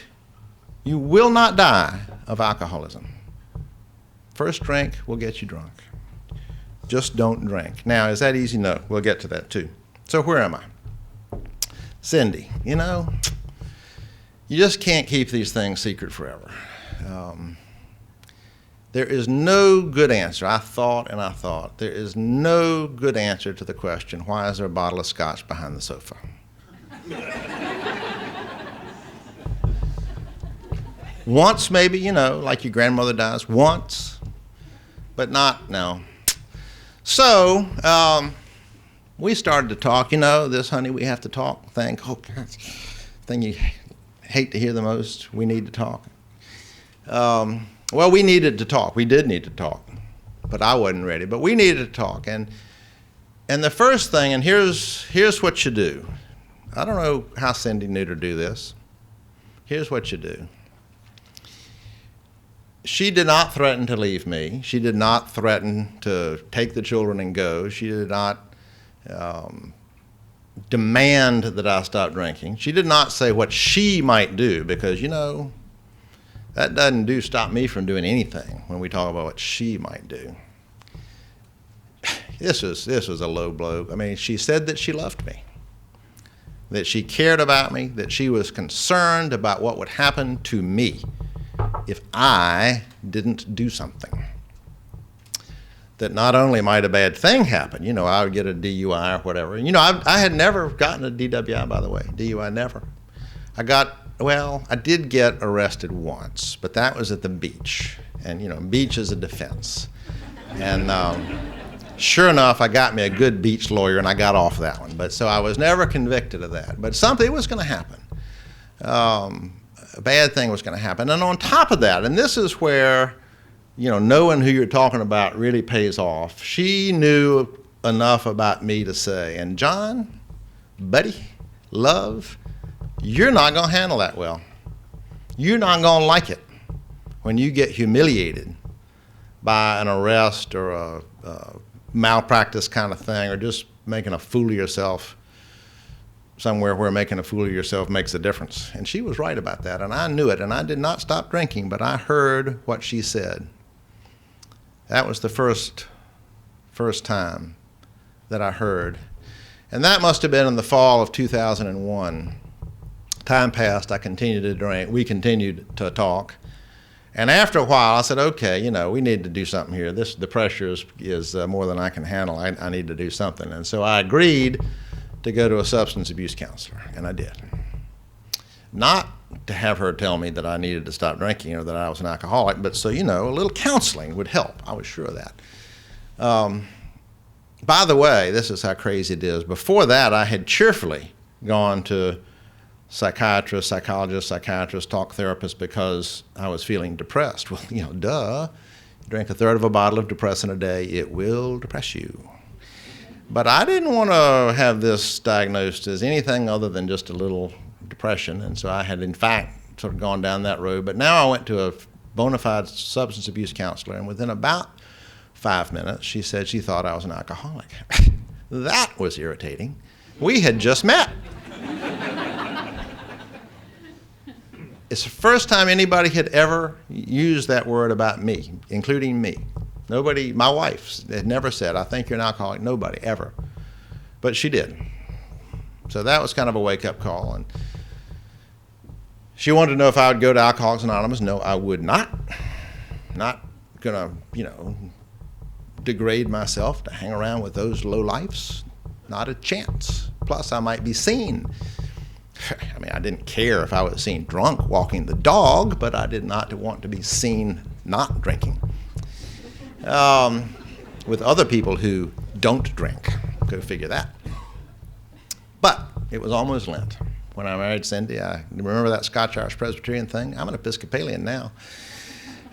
you will not die of alcoholism. First drink will get you drunk. Just don't drink. Now, is that easy? No. We'll get to that too. So where am I? Cindy, you just can't keep these things secret forever. There is no good answer. I thought. There is no good answer to the question, why is there a bottle of scotch behind the sofa? Once maybe, like your grandmother does, once, but not now. So we started to talk, this honey, we have to talk thing. Oh, God, thing you hate to hear the most, we need to talk. Well, we needed to talk. We did need to talk, but I wasn't ready. But we needed to talk, and the first thing, and here's what you do. I don't know how Cindy knew to do this. Here's what you do. She did not threaten to leave me. She did not threaten to take the children and go. She did not demand that I stop drinking. She did not say what she might do, because that doesn't stop me from doing anything when we talk about what she might do. This was a low blow. I mean, she said that she loved me, that she cared about me, that she was concerned about what would happen to me if I didn't do something. That not only might a bad thing happen, I would get a DUI or whatever. I had never gotten a DWI, by the way, DUI, never. I did get arrested once, but that was at the beach. And, beach is a defense. And sure enough, I got me a good beach lawyer, and I got off that one. But so I was never convicted of that. But something was going to happen. A bad thing was going to happen. And on top of that, and this is where, knowing who you're talking about really pays off, she knew enough about me to say, and John, buddy, love, you're not going to handle that well. You're not going to like it when you get humiliated by an arrest or a malpractice kind of thing, or just making a fool of yourself somewhere where making a fool of yourself makes a difference. And she was right about that, and I knew it, and I did not stop drinking, but I heard what she said. That was the first time that I heard. And that must have been in the fall of 2001. Time passed, I continued to drink, we continued to talk. And after a while, I said, okay, we need to do something here. The pressure is more than I can handle. I need to do something. And so I agreed to go to a substance abuse counselor, and I did. Not to have her tell me that I needed to stop drinking or that I was an alcoholic, but so, a little counseling would help. I was sure of that. By the way, this is how crazy it is. Before that, I had cheerfully gone to psychiatrists, psychologists, talk therapists, because I was feeling depressed. Well, duh. You drink a third of a bottle of depressant a day, it will depress you. But I didn't want to have this diagnosed as anything other than just a little depression, and so I had, in fact, sort of gone down that road. But now I went to a bona fide substance abuse counselor, and within about 5 minutes, she said she thought I was an alcoholic. That was irritating. We had just met. It's the first time anybody had ever used that word about me, including me. Nobody, my wife had never said, I think you're an alcoholic. Nobody, ever. But she did. So that was kind of a wake-up call. And she wanted to know if I would go to Alcoholics Anonymous. No, I would not. Not gonna, degrade myself to hang around with those lowlifes. Not a chance. Plus, I might be seen. I mean, I didn't care if I was seen drunk walking the dog, but I did not want to be seen not drinking with other people who don't drink. Go figure that. But it was almost Lent when I married Cindy. I remember that Scotch-Irish Presbyterian thing. I'm an Episcopalian now.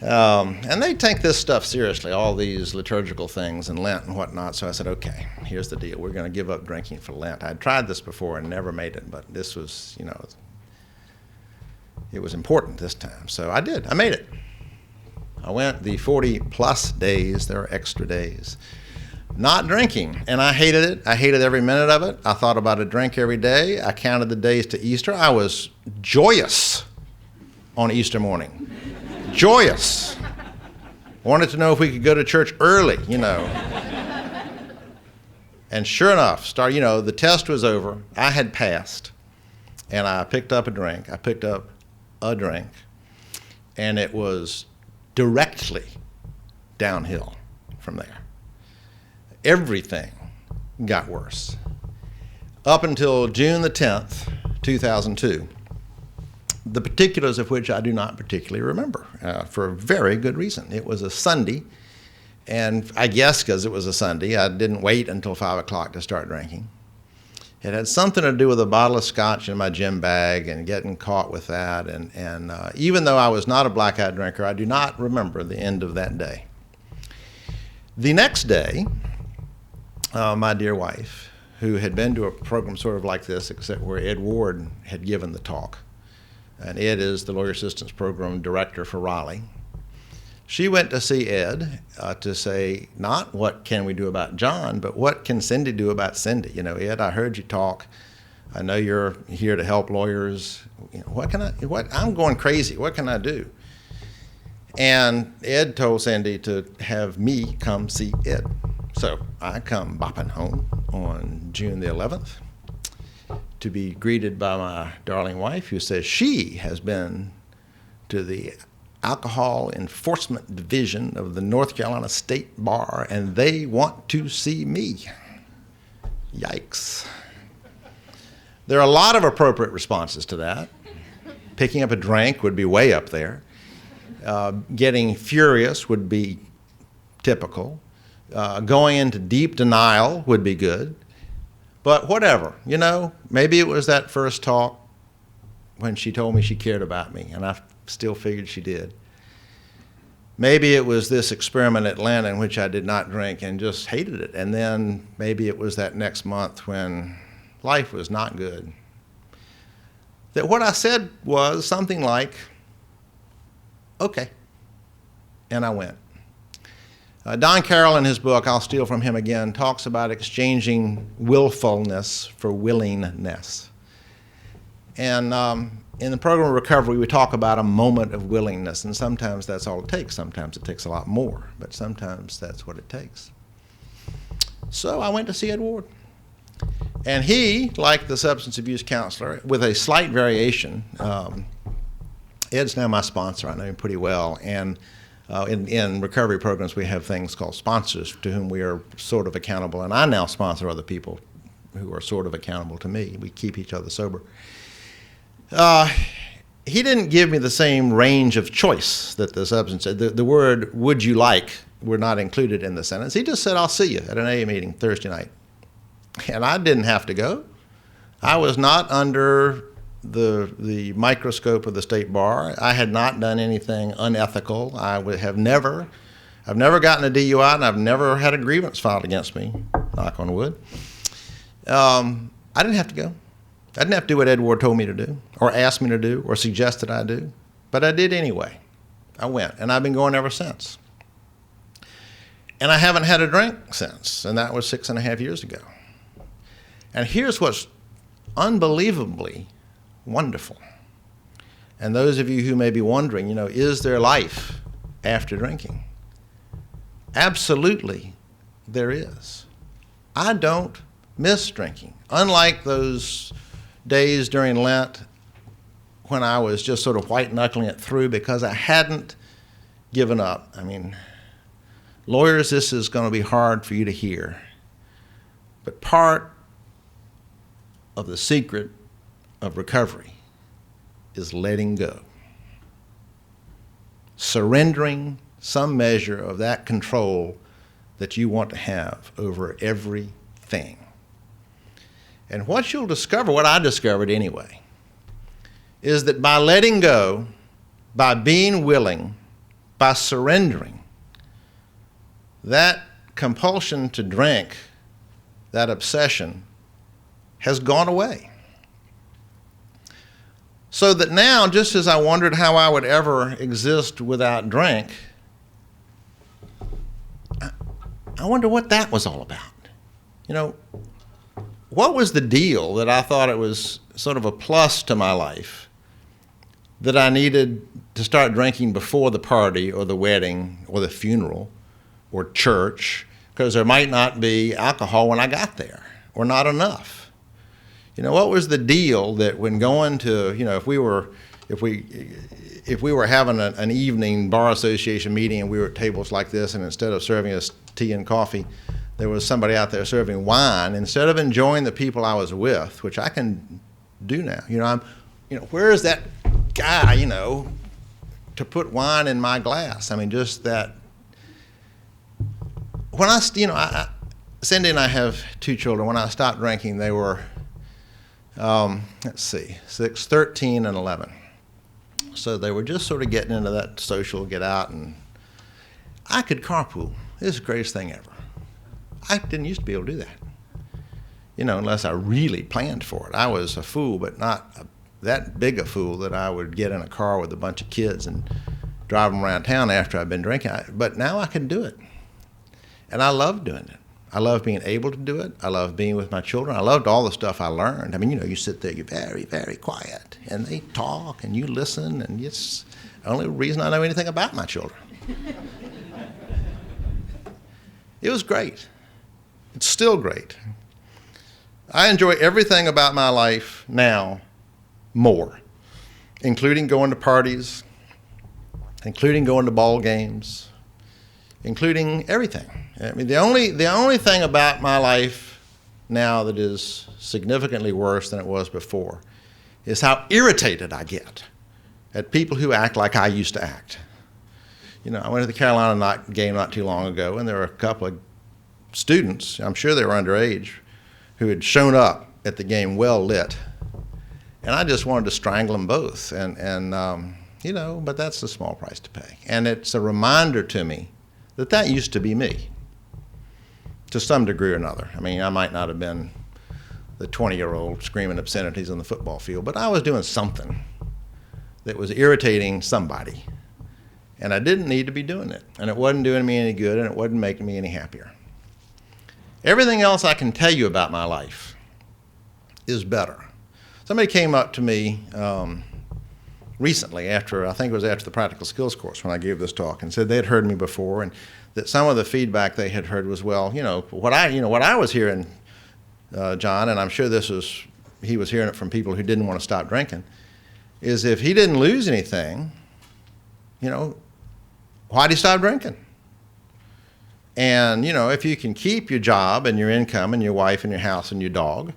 And they take this stuff seriously, all these liturgical things and Lent and whatnot. So I said, okay, here's the deal. We're going to give up drinking for Lent. I'd tried this before and never made it, but this was, it was important this time. So I did. I made it. I went the 40-plus days. There are extra days. Not drinking, and I hated it. I hated every minute of it. I thought about a drink every day. I counted the days to Easter. I was joyous on Easter morning. Joyous. Wanted to know if we could go to church early, And sure enough, the test was over. I had passed, and I picked up a drink. And it was directly downhill from there. Everything got worse. Up until June the 10th, 2002. The particulars of which I do not particularly remember, for a very good reason. It was a Sunday, and I guess because it was a Sunday, I didn't wait until 5 o'clock to start drinking. It had something to do with a bottle of scotch in my gym bag and getting caught with that, and even though I was not a blackout drinker, I do not remember the end of that day. The next day, my dear wife, who had been to a program sort of like this, except where Ed Ward had given the talk, and Ed is the Lawyer Assistance Program Director for Raleigh. She went to see Ed to say, not what can we do about John, but what can Cindy do about Cindy? Ed, I heard you talk. I know you're here to help lawyers. I'm going crazy. What can I do? And Ed told Cindy to have me come see Ed. So I come bopping home on June the 11th. To be greeted by my darling wife, who says she has been to the Alcohol Enforcement Division of the North Carolina State Bar, and they want to see me. Yikes. There are a lot of appropriate responses to that. Picking up a drink would be way up there. Getting furious would be typical. Going into deep denial would be good. But whatever, maybe it was that first talk when she told me she cared about me, and I still figured she did. Maybe it was this experiment at Lent in which I did not drink and just hated it. And then maybe it was that next month when life was not good. That what I said was something like, okay, and I went. Don Carroll, in his book, I'll steal from him again, talks about exchanging willfulness for willingness. And in the program of recovery, we talk about a moment of willingness, and sometimes that's all it takes. Sometimes it takes a lot more, but sometimes that's what it takes. So I went to see Ed Ward. And he, like the substance abuse counselor, with a slight variation, Ed's now my sponsor. I know him pretty well. And in recovery programs, we have things called sponsors to whom we are sort of accountable, and I now sponsor other people who are sort of accountable to me. We keep each other sober. He didn't give me the same range of choice that the substance, the word "would you like" were not included in the sentence. He just said, "I'll see you at an AA meeting Thursday night," and I didn't have to go. I was not under the microscope of the state bar. I had not done anything unethical. I've never gotten a DUI, and I've never had a grievance filed against me, knock on wood. I didn't have to go. I didn't have to do what Ed Ward told me to do, or asked me to do, or suggested I do, but I did anyway. I went, and I've been going ever since. And I haven't had a drink since, and that was 6.5 years ago. And here's what's unbelievably wonderful. And those of you who may be wondering, is there life after drinking? Absolutely, there is. I don't miss drinking. Unlike those days during Lent when I was just sort of white-knuckling it through because I hadn't given up. I mean, lawyers, this is going to be hard for you to hear. But part of the secret of recovery is letting go. Surrendering some measure of that control that you want to have over everything. And what you'll discover, what I discovered anyway, is that by letting go, by being willing, by surrendering, that compulsion to drink, that obsession, has gone away. So that now, just as I wondered how I would ever exist without drink, I wonder what that was all about. What was the deal that I thought it was sort of a plus to my life that I needed to start drinking before the party or the wedding or the funeral or church, because there might not be alcohol when I got there, or not enough. What was the deal that when going to, if we were having an evening bar association meeting and we were at tables like this, and instead of serving us tea and coffee, there was somebody out there serving wine, instead of enjoying the people I was with, which I can do now. Where is that guy, to put wine in my glass? I mean, just that. When Cindy and I have 2 children. When I stopped drinking, they were, 6, 13, and 11. So they were just sort of getting into that social get out, and I could carpool. It was the greatest thing ever. I didn't used to be able to do that, unless I really planned for it. I was a fool, but not that big a fool that I would get in a car with a bunch of kids and drive them around town after I'd been drinking. But now I can do it, and I love doing it. I love being able to do it. I love being with my children. I loved all the stuff I learned. I mean, you sit there, you're very, very quiet, and they talk, and you listen, and it's the only reason I know anything about my children. It was great. It's still great. I enjoy everything about my life now more, including going to parties, including going to ball games, including everything. I mean, the only thing about my life now that is significantly worse than it was before is how irritated I get at people who act like I used to act. I went to the Carolina game not too long ago, and there were a couple of students, I'm sure they were underage, who had shown up at the game well lit, and I just wanted to strangle them both. But that's a small price to pay, and it's a reminder to me that used to be me, to some degree or another. I mean, I might not have been the 20-year-old screaming obscenities on the football field, but I was doing something that was irritating somebody, and I didn't need to be doing it, and it wasn't doing me any good, and it wasn't making me any happier. Everything else I can tell you about my life is better. Somebody came up to me recently I think it was after the practical skills course when I gave this talk, and said they had heard me before, and that some of the feedback they had heard was, well, what I was hearing, John, and I'm sure he was hearing it from people who didn't want to stop drinking, is if he didn't lose anything, why'd he stop drinking? And, if you can keep your job and your income and your wife and your house and your dog,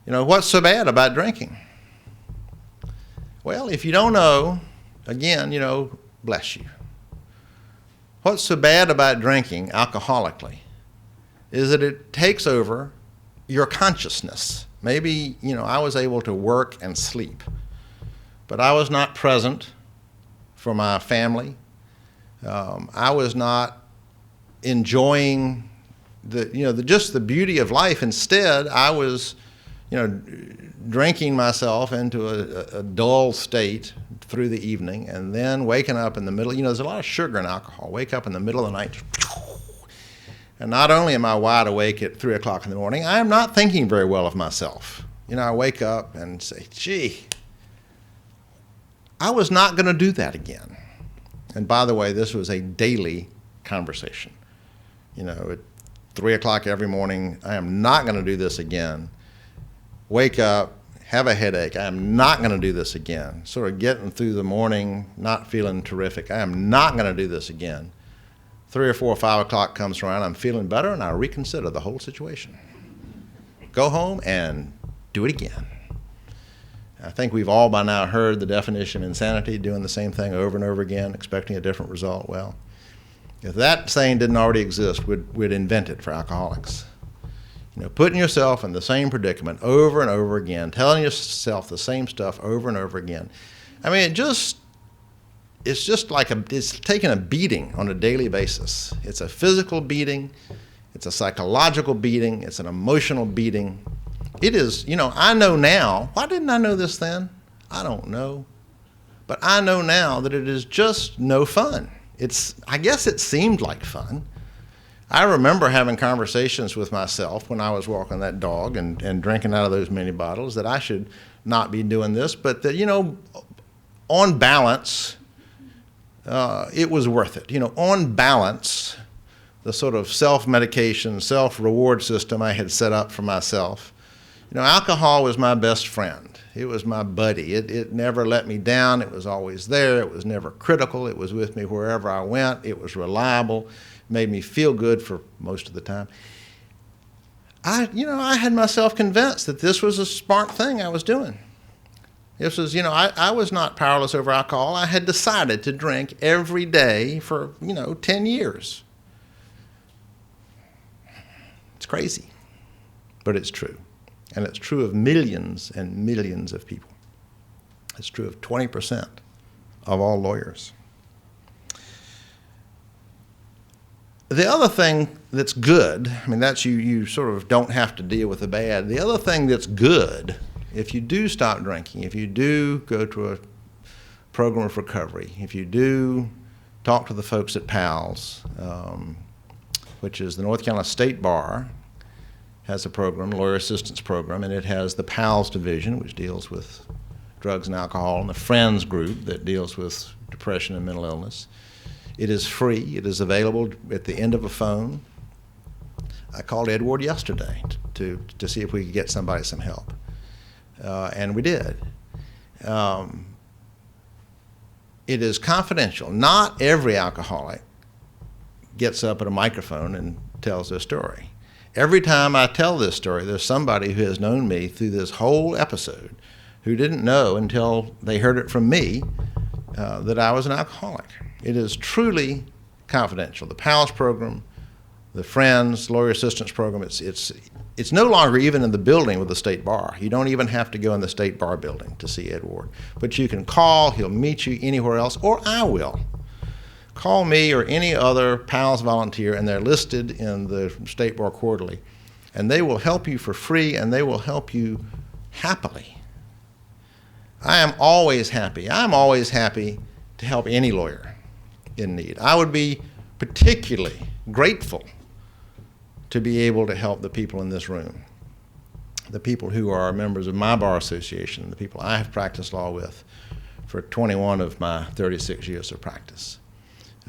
what's so bad about drinking? Well, if you don't know, again, bless you. What's so bad about drinking alcoholically is that it takes over your consciousness. Maybe, I was able to work and sleep, but I was not present for my family. I was not enjoying just the beauty of life. Instead, I was, drinking myself into a dull state through the evening, and then waking up in the middle. There's a lot of sugar in alcohol. Wake up in the middle of the night, And not only am I wide awake at 3 o'clock in the morning, I am not thinking very well of myself. I wake up and say, gee, I was not going to do that again. And by the way, this was a daily conversation. At 3 o'clock every morning, I am not going to do this again. Wake up, have a headache. I am not going to do this again. Sort of getting through the morning, not feeling terrific. I am not going to do this again. 3 or 4 or 5 o'clock comes around, I'm feeling better, and I reconsider the whole situation. Go home and do it again. I think we've all by now heard the definition of insanity, doing the same thing over and over again, expecting a different result. Well, if that saying didn't already exist, we'd invent it for alcoholics. Putting yourself in the same predicament over and over again, telling yourself the same stuff over and over again. I mean, it's just like it's taking a beating on a daily basis. It's a physical beating, it's a psychological beating, it's an emotional beating. It is, I know now. Why didn't I know this then? I don't know. But I know now that it is just no fun. I guess it seemed like fun. I remember having conversations with myself when I was walking that dog and drinking out of those mini bottles that I should not be doing this, but that, on balance, it was worth it. On balance, the sort of self-medication, self-reward system I had set up for myself, alcohol was my best friend. It was my buddy. It never let me down. It was always there. It was never critical. It was with me wherever I went. It was reliable. Made me feel good for most of the time. I had myself convinced that this was a smart thing I was doing. This was, I was not powerless over alcohol. I had decided to drink every day for, 10 years. It's crazy, but it's true. And it's true of millions and millions of people. It's true of 20% of all lawyers. The other thing that's good, that's you sort of don't have to deal with the bad. The other thing that's good, if you do stop drinking, if you do go to a program of recovery, if you do talk to the folks at PALS, which is the North Carolina State Bar, has a program, lawyer assistance program, and it has the PALS division, which deals with drugs and alcohol, and the Friends group that deals with depression and mental illness. It is free. It is available at the end of a phone. I called Edward yesterday to see if we could get somebody some help, and we did. It is confidential. Not every alcoholic gets up at a microphone and tells their story. Every time I tell this story, there's somebody who has known me through this whole episode who didn't know until they heard it from me that I was an alcoholic. It is truly confidential. The PALS program, the Friends Lawyer Assistance Program, it's no longer even in the building with the State Bar. You don't even have to go in the State Bar building to see Ed Ward. But you can call, he'll meet you anywhere else, or I will. Call me or any other PALS volunteer, and they're listed in the State Bar Quarterly. And they will help you for free, and they will help you happily. I am always happy. I'm always happy to help any lawyer in need. I would be particularly grateful to be able to help the people in this room, the people who are members of my bar association, the people I have practiced law with for 21 of my 36 years of practice.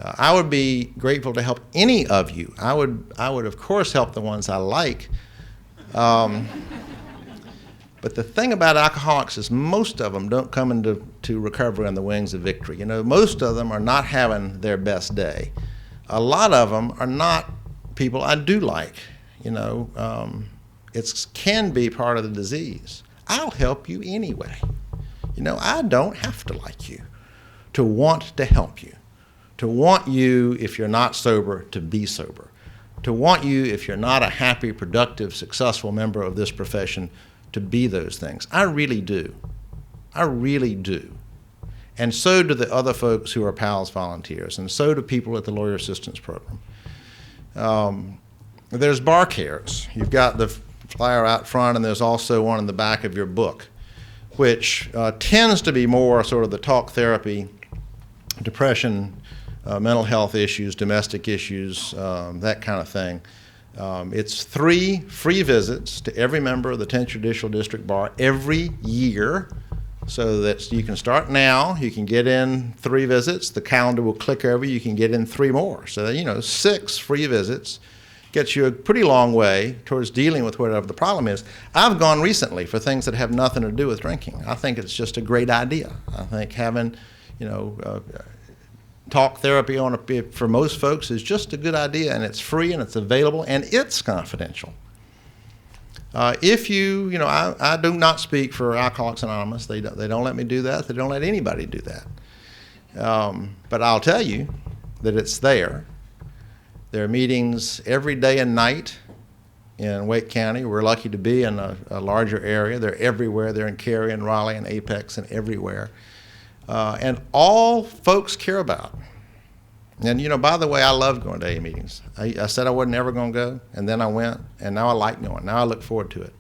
I would be grateful to help any of you. I would of course help the ones I like. But the thing about alcoholics is most of them don't come into recovery on the wings of victory. Most of them are not having their best day. A lot of them are not people I do like. It can be part of the disease. I'll help you anyway. I don't have to like you to want to help you. To want you, if you're not sober, to be sober. To want you, if you're not a happy, productive, successful member of this profession, to be those things. I really do. I really do. And so do the other folks who are PALS volunteers, and so do people at the Lawyer Assistance Program. There's bar cares. You've got the flyer out front, and there's also one in the back of your book, which tends to be more sort of the talk therapy, depression, mental health issues, domestic issues, that kind of thing. It's 3 free visits to every member of the 10th Judicial District Bar every year, so that you can start now. You can get in 3 visits. The calendar will click over. You can get in 3 more. So, 6 free visits gets you a pretty long way towards dealing with whatever the problem is. I've gone recently for things that have nothing to do with drinking. I think it's just a great idea. I think having, talk therapy for most folks is just a good idea, and it's free and it's available and it's confidential. If I do not speak for Alcoholics Anonymous. They don't let me do that. They don't let anybody do that. But I'll tell you that it's there. There are meetings every day and night in Wake County. We're lucky to be in a larger area. They're everywhere. They're in Cary and Raleigh and Apex and everywhere. And all folks care about. And, by the way, I love going to AA meetings. I said I wasn't ever going to go, and then I went, and now I like going. Now I look forward to it.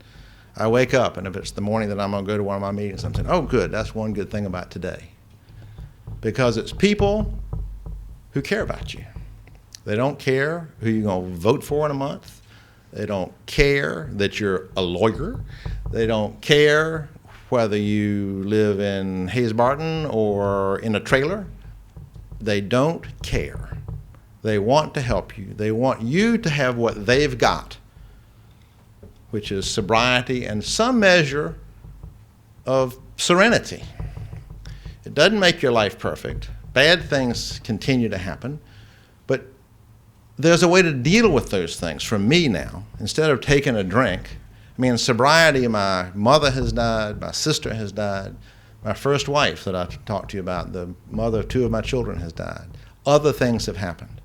I wake up, and if it's the morning that I'm going to go to one of my meetings, I'm saying, oh, good, that's one good thing about today. Because it's people who care about you. They don't care who you're going to vote for in a month. They don't care that you're a lawyer. They don't care whether you live in Hayes Barton or in a trailer. They don't care. They want to help you. They want you to have what they've got, which is sobriety and some measure of serenity. It doesn't make your life perfect. Bad things continue to happen, but there's a way to deal with those things for me now. Instead of taking a drink, in sobriety, my mother has died, my sister has died, my first wife that I talked to you about, the mother of 2 of my children, has died. Other things have happened.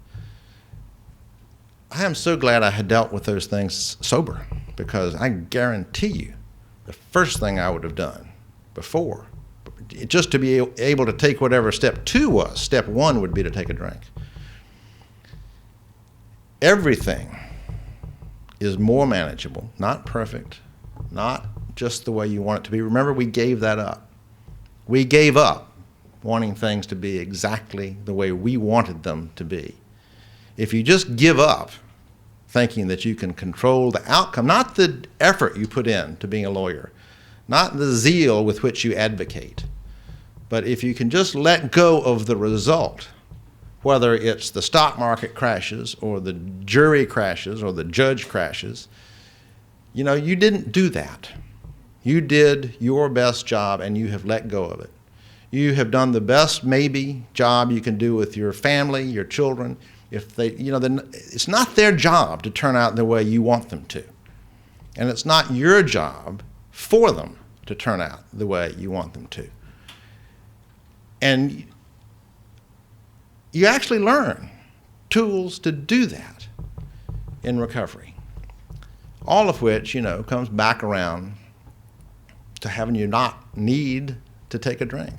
I am so glad I had dealt with those things sober, because I guarantee you the first thing I would have done before, just to be able to take whatever step 2 was, step 1 would be to take a drink. Everything is more manageable, not perfect, not just the way you want it to be. Remember, we gave that up. We gave up wanting things to be exactly the way we wanted them to be. If you just give up thinking that you can control the outcome, not the effort you put in to being a lawyer, not the zeal with which you advocate, but if you can just let go of the result, whether it's the stock market crashes or the jury crashes or the judge crashes, you didn't do that. You did your best job and you have let go of it. You have done the best maybe job you can do with your family, your children. If they, it's not their job to turn out the way you want them to. And it's not your job for them to turn out the way you want them to. And you actually learn tools to do that in recovery. All of which, comes back around to having you not need to take a drink.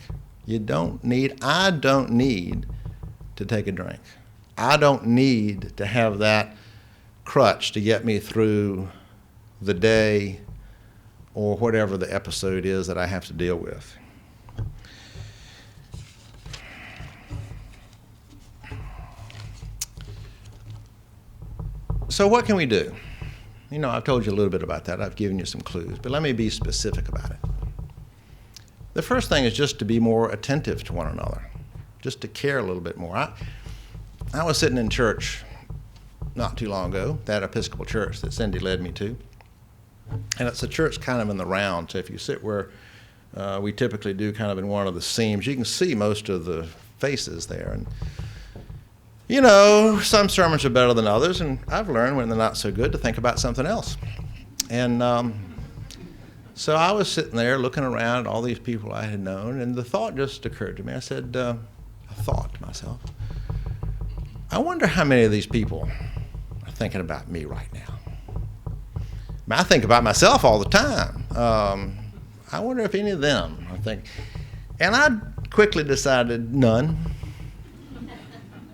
I don't need to take a drink. I don't need to have that crutch to get me through the day or whatever the episode is that I have to deal with. So what can we do? I've told you a little bit about that. I've given you some clues, but let me be specific about it. The first thing is just to be more attentive to one another, just to care a little bit more. I was sitting in church not too long ago, that Episcopal church that Cindy led me to, and it's a church kind of in the round, so if you sit where we typically do, kind of in one of the seams, you can see most of the faces there. And some sermons are better than others, and I've learned when they're not so good to think about something else. And so I was sitting there looking around at all these people I had known, and the thought just occurred to me. I said, I thought to myself, I wonder how many of these people are thinking about me right now. I think about myself all the time. I wonder if any of them are thinking. And I quickly decided none.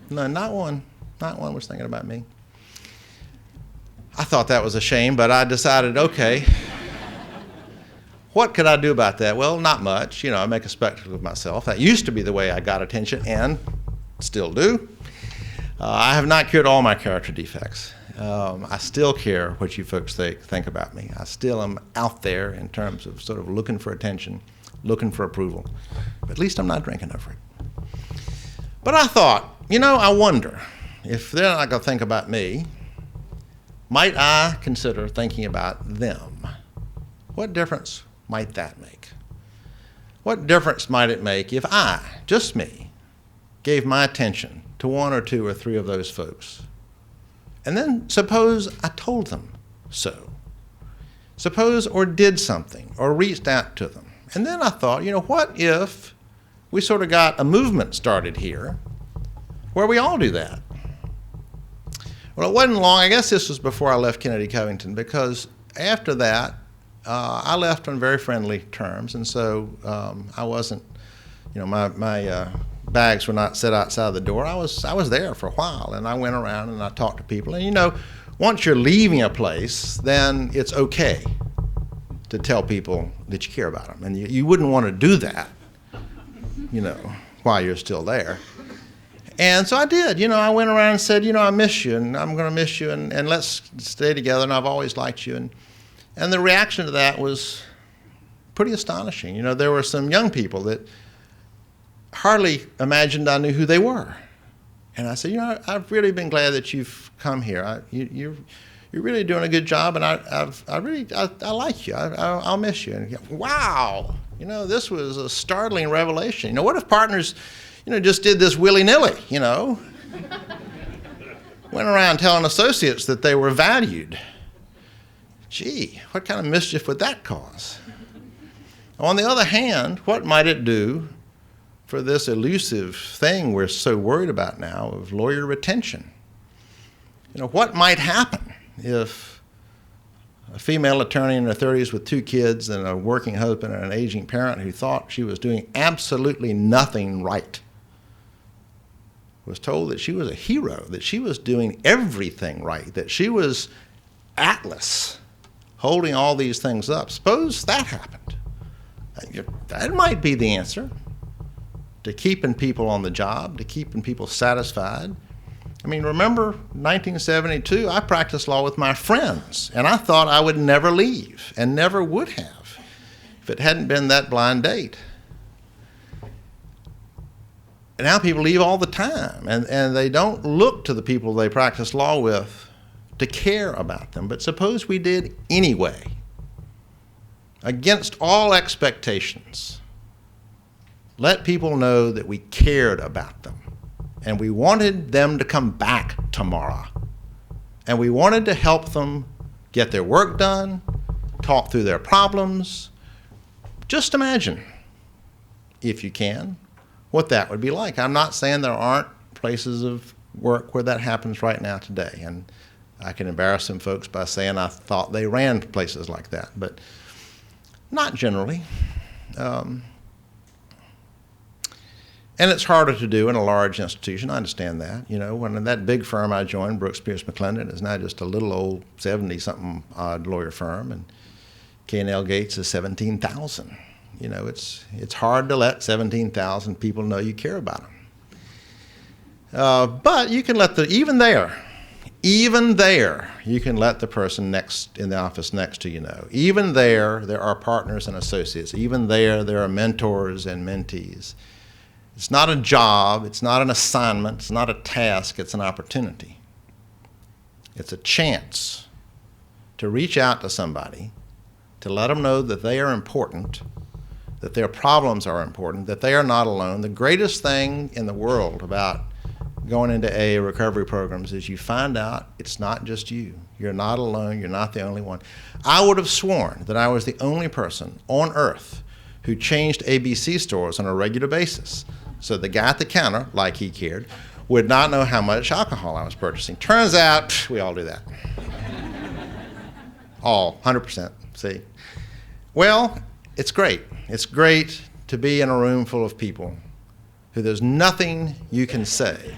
No, not one. Not one was thinking about me. I thought that was a shame, but I decided, okay, what could I do about that? Well, not much. I make a spectacle of myself. That used to be the way I got attention, and still do. I have not cured all my character defects. I still care what you folks think about me. I still am out there in terms of sort of looking for attention, looking for approval. But at least I'm not drinking over it. But I thought, I wonder, if they're not going to think about me, might I consider thinking about them? What difference might that make? What difference might it make if I, just me, gave my attention to one or two or three of those folks? And then suppose I told them so. Suppose or did something or reached out to them. And then I thought, what if we sort of got a movement started here where we all do that? Well, it wasn't long. I guess this was before I left Kennedy Covington, because after that, I left on very friendly terms, and so I wasn't, my bags were not set outside the door. I was there for a while, and I went around and I talked to people. And once you're leaving a place, then it's okay to tell people that you care about them, and you wouldn't want to do that, while you're still there. And so I did. I went around and said, I miss you, and I'm going to miss you, and let's stay together, and I've always liked you. And the reaction to that was pretty astonishing. There were some young people that hardly imagined I knew who they were. And I said, I've really been glad that you've come here. You're really doing a good job, and I like you. I'll miss you. And wow, this was a startling revelation. What if partners, just did this willy-nilly, went around telling associates that they were valued? Gee, what kind of mischief would that cause? On the other hand, what might it do for this elusive thing we're so worried about now of lawyer retention? What might happen if a female attorney in her 30s with 2 kids and a working husband and an aging parent who thought she was doing absolutely nothing right was told that she was a hero, that she was doing everything right, that she was Atlas, holding all these things up? Suppose that happened. That might be the answer to keeping people on the job, to keeping people satisfied. Remember 1972, I practiced law with my friends, and I thought I would never leave, and never would have, if it hadn't been that blind date. And now people leave all the time, and they don't look to the people they practice law with to care about them. But suppose we did anyway, against all expectations. Let people know that we cared about them, and we wanted them to come back tomorrow, and we wanted to help them get their work done, talk through their problems. Just imagine, if you can, what that would be like. I'm not saying there aren't places of work where that happens right now today, and I can embarrass some folks by saying I thought they ran places like that, but not generally. And it's harder to do in a large institution. I understand that. When that big firm I joined, Brooks, Pierce, McClendon, is now just a little old 70-something odd lawyer firm, and K&L Gates is 17,000. It's hard to let 17,000 people know you care about them. But you can let even there, you can let the person in the office next to you know. Even there are partners and associates. Even there are mentors and mentees. It's not a job, it's not an assignment, it's not a task, it's an opportunity. It's a chance to reach out to somebody, to let them know that they are important, that their problems are important, that they are not alone. The greatest thing in the world about going into AA recovery programs is you find out it's not just you. You're not alone, you're not the only one. I would have sworn that I was the only person on earth who changed ABC stores on a regular basis. So the guy at the counter, like he cared, would not know how much alcohol I was purchasing. Turns out, we all do that. All, 100%, see? Well, it's great. It's great to be in a room full of people who there's nothing you can say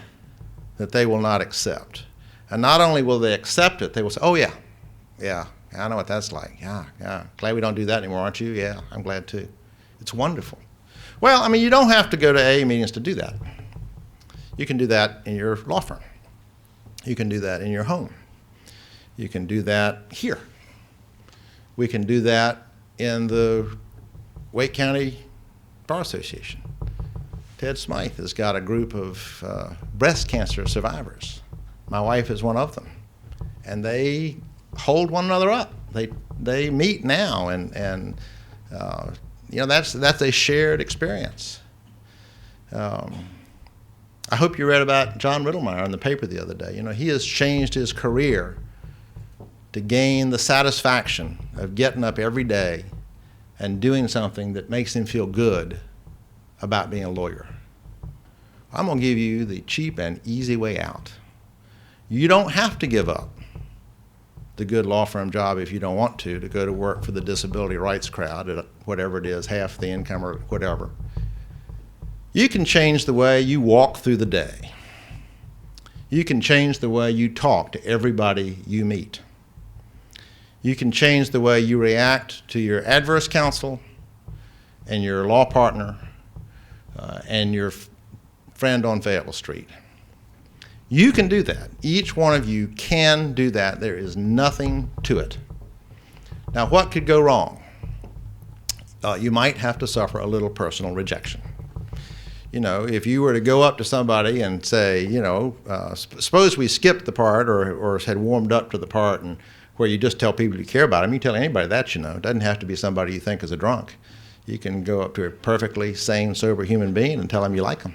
that they will not accept. And not only will they accept it, they will say, oh yeah, I know what that's like. Yeah, glad we don't do that anymore, aren't you? Yeah, I'm glad too. It's wonderful. Well, you don't have to go to AA meetings to do that. You can do that in your law firm. You can do that in your home. You can do that here. We can do that in the Wake County Bar Association. Ted Smythe has got a group of breast cancer survivors. My wife is one of them. And they hold one another up. They meet now, and you know, that's a shared experience. I hope you read about John Riddlemeyer in the paper the other day. You know, he has changed his career to gain the satisfaction of getting up every day and doing something that makes him feel good about being a lawyer. I'm going to give you the cheap and easy way out. You don't have to give up the good law firm job if you don't want to go to work for the disability rights crowd at whatever it is, half the income or whatever. You can change the way you walk through the day. You can change the way you talk to everybody you meet. You can change the way you react to your adverse counsel and your law partner and your friend on Fayetteville Street. You can do that. Each one of you can do that. There is nothing to it. Now, what could go wrong? You might have to suffer a little personal rejection. You know, if you were to go up to somebody and say, you know, suppose we skipped the part or had warmed up to the part and where you just tell people you care about them. You tell anybody that, you know. It doesn't have to be somebody you think is a drunk. You can go up to a perfectly sane, sober human being and tell them you like them.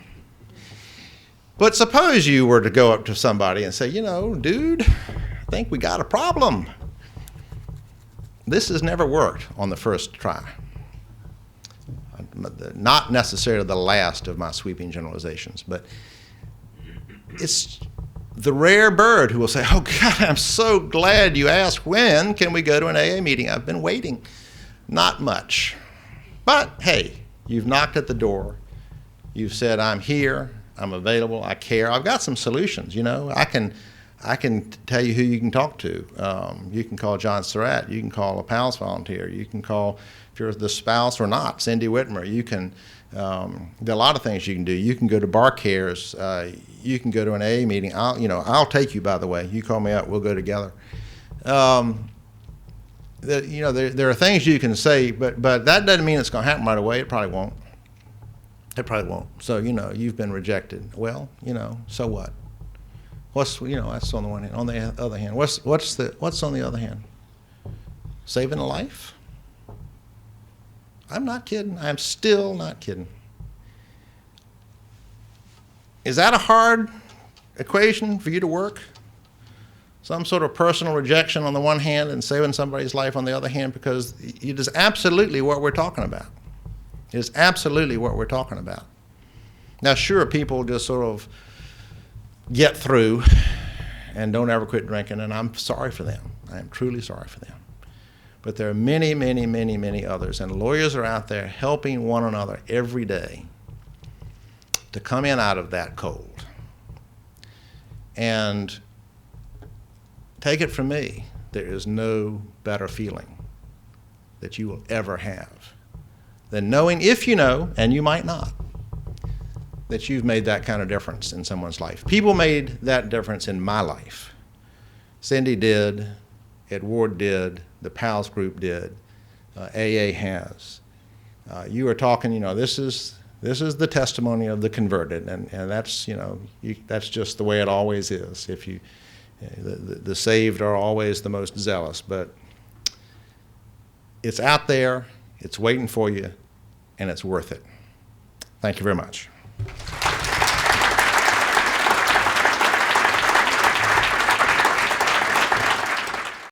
But suppose you were to go up to somebody and say, you know, dude, I think we got a problem. This has never worked on the first try. Not necessarily the last of my sweeping generalizations, but it's the rare bird who will say, oh, God, I'm so glad you asked. When can we go to an AA meeting? I've been waiting. Not much. But, hey, you've knocked at the door. You've said, I'm here. I'm available. I care. I've got some solutions, you know. I can tell you who you can talk to. You can call John Surratt. You can call a PALS volunteer. You can call, if you're the spouse or not, Cindy Whitmer. You can, there are a lot of things you can do. You can go to bar cares. You can go to an AA meeting. I'll take you, by the way. You call me up. We'll go together. There are things you can say, but that doesn't mean it's going to happen right away. It probably won't. It probably won't. So, you know, you've been rejected. Well, you know, so what? That's on the one hand. On the other hand, what's on the other hand? Saving a life? I'm not kidding. I'm still not kidding. Is that a hard equation for you to work? Some sort of personal rejection on the one hand and saving somebody's life on the other hand, because it is absolutely what we're talking about. It is absolutely what we're talking about. Now, sure, people just sort of get through and don't ever quit drinking, and I'm sorry for them. I am truly sorry for them. But there are many, many, many, many others, and lawyers are out there helping one another every day to come in out of that cold. And take it from me, there is no better feeling that you will ever have than knowing, if you know, and you might not, that you've made that kind of difference in someone's life. People made that difference in my life. Cindy did, Ed Ward did, the PALS group did, AA has. You were talking, you know, this is the testimony of the converted, and that's, you know, that's just the way it always is. If you, the saved are always the most zealous, but it's out there, it's waiting for you, and it's worth it. Thank you very much.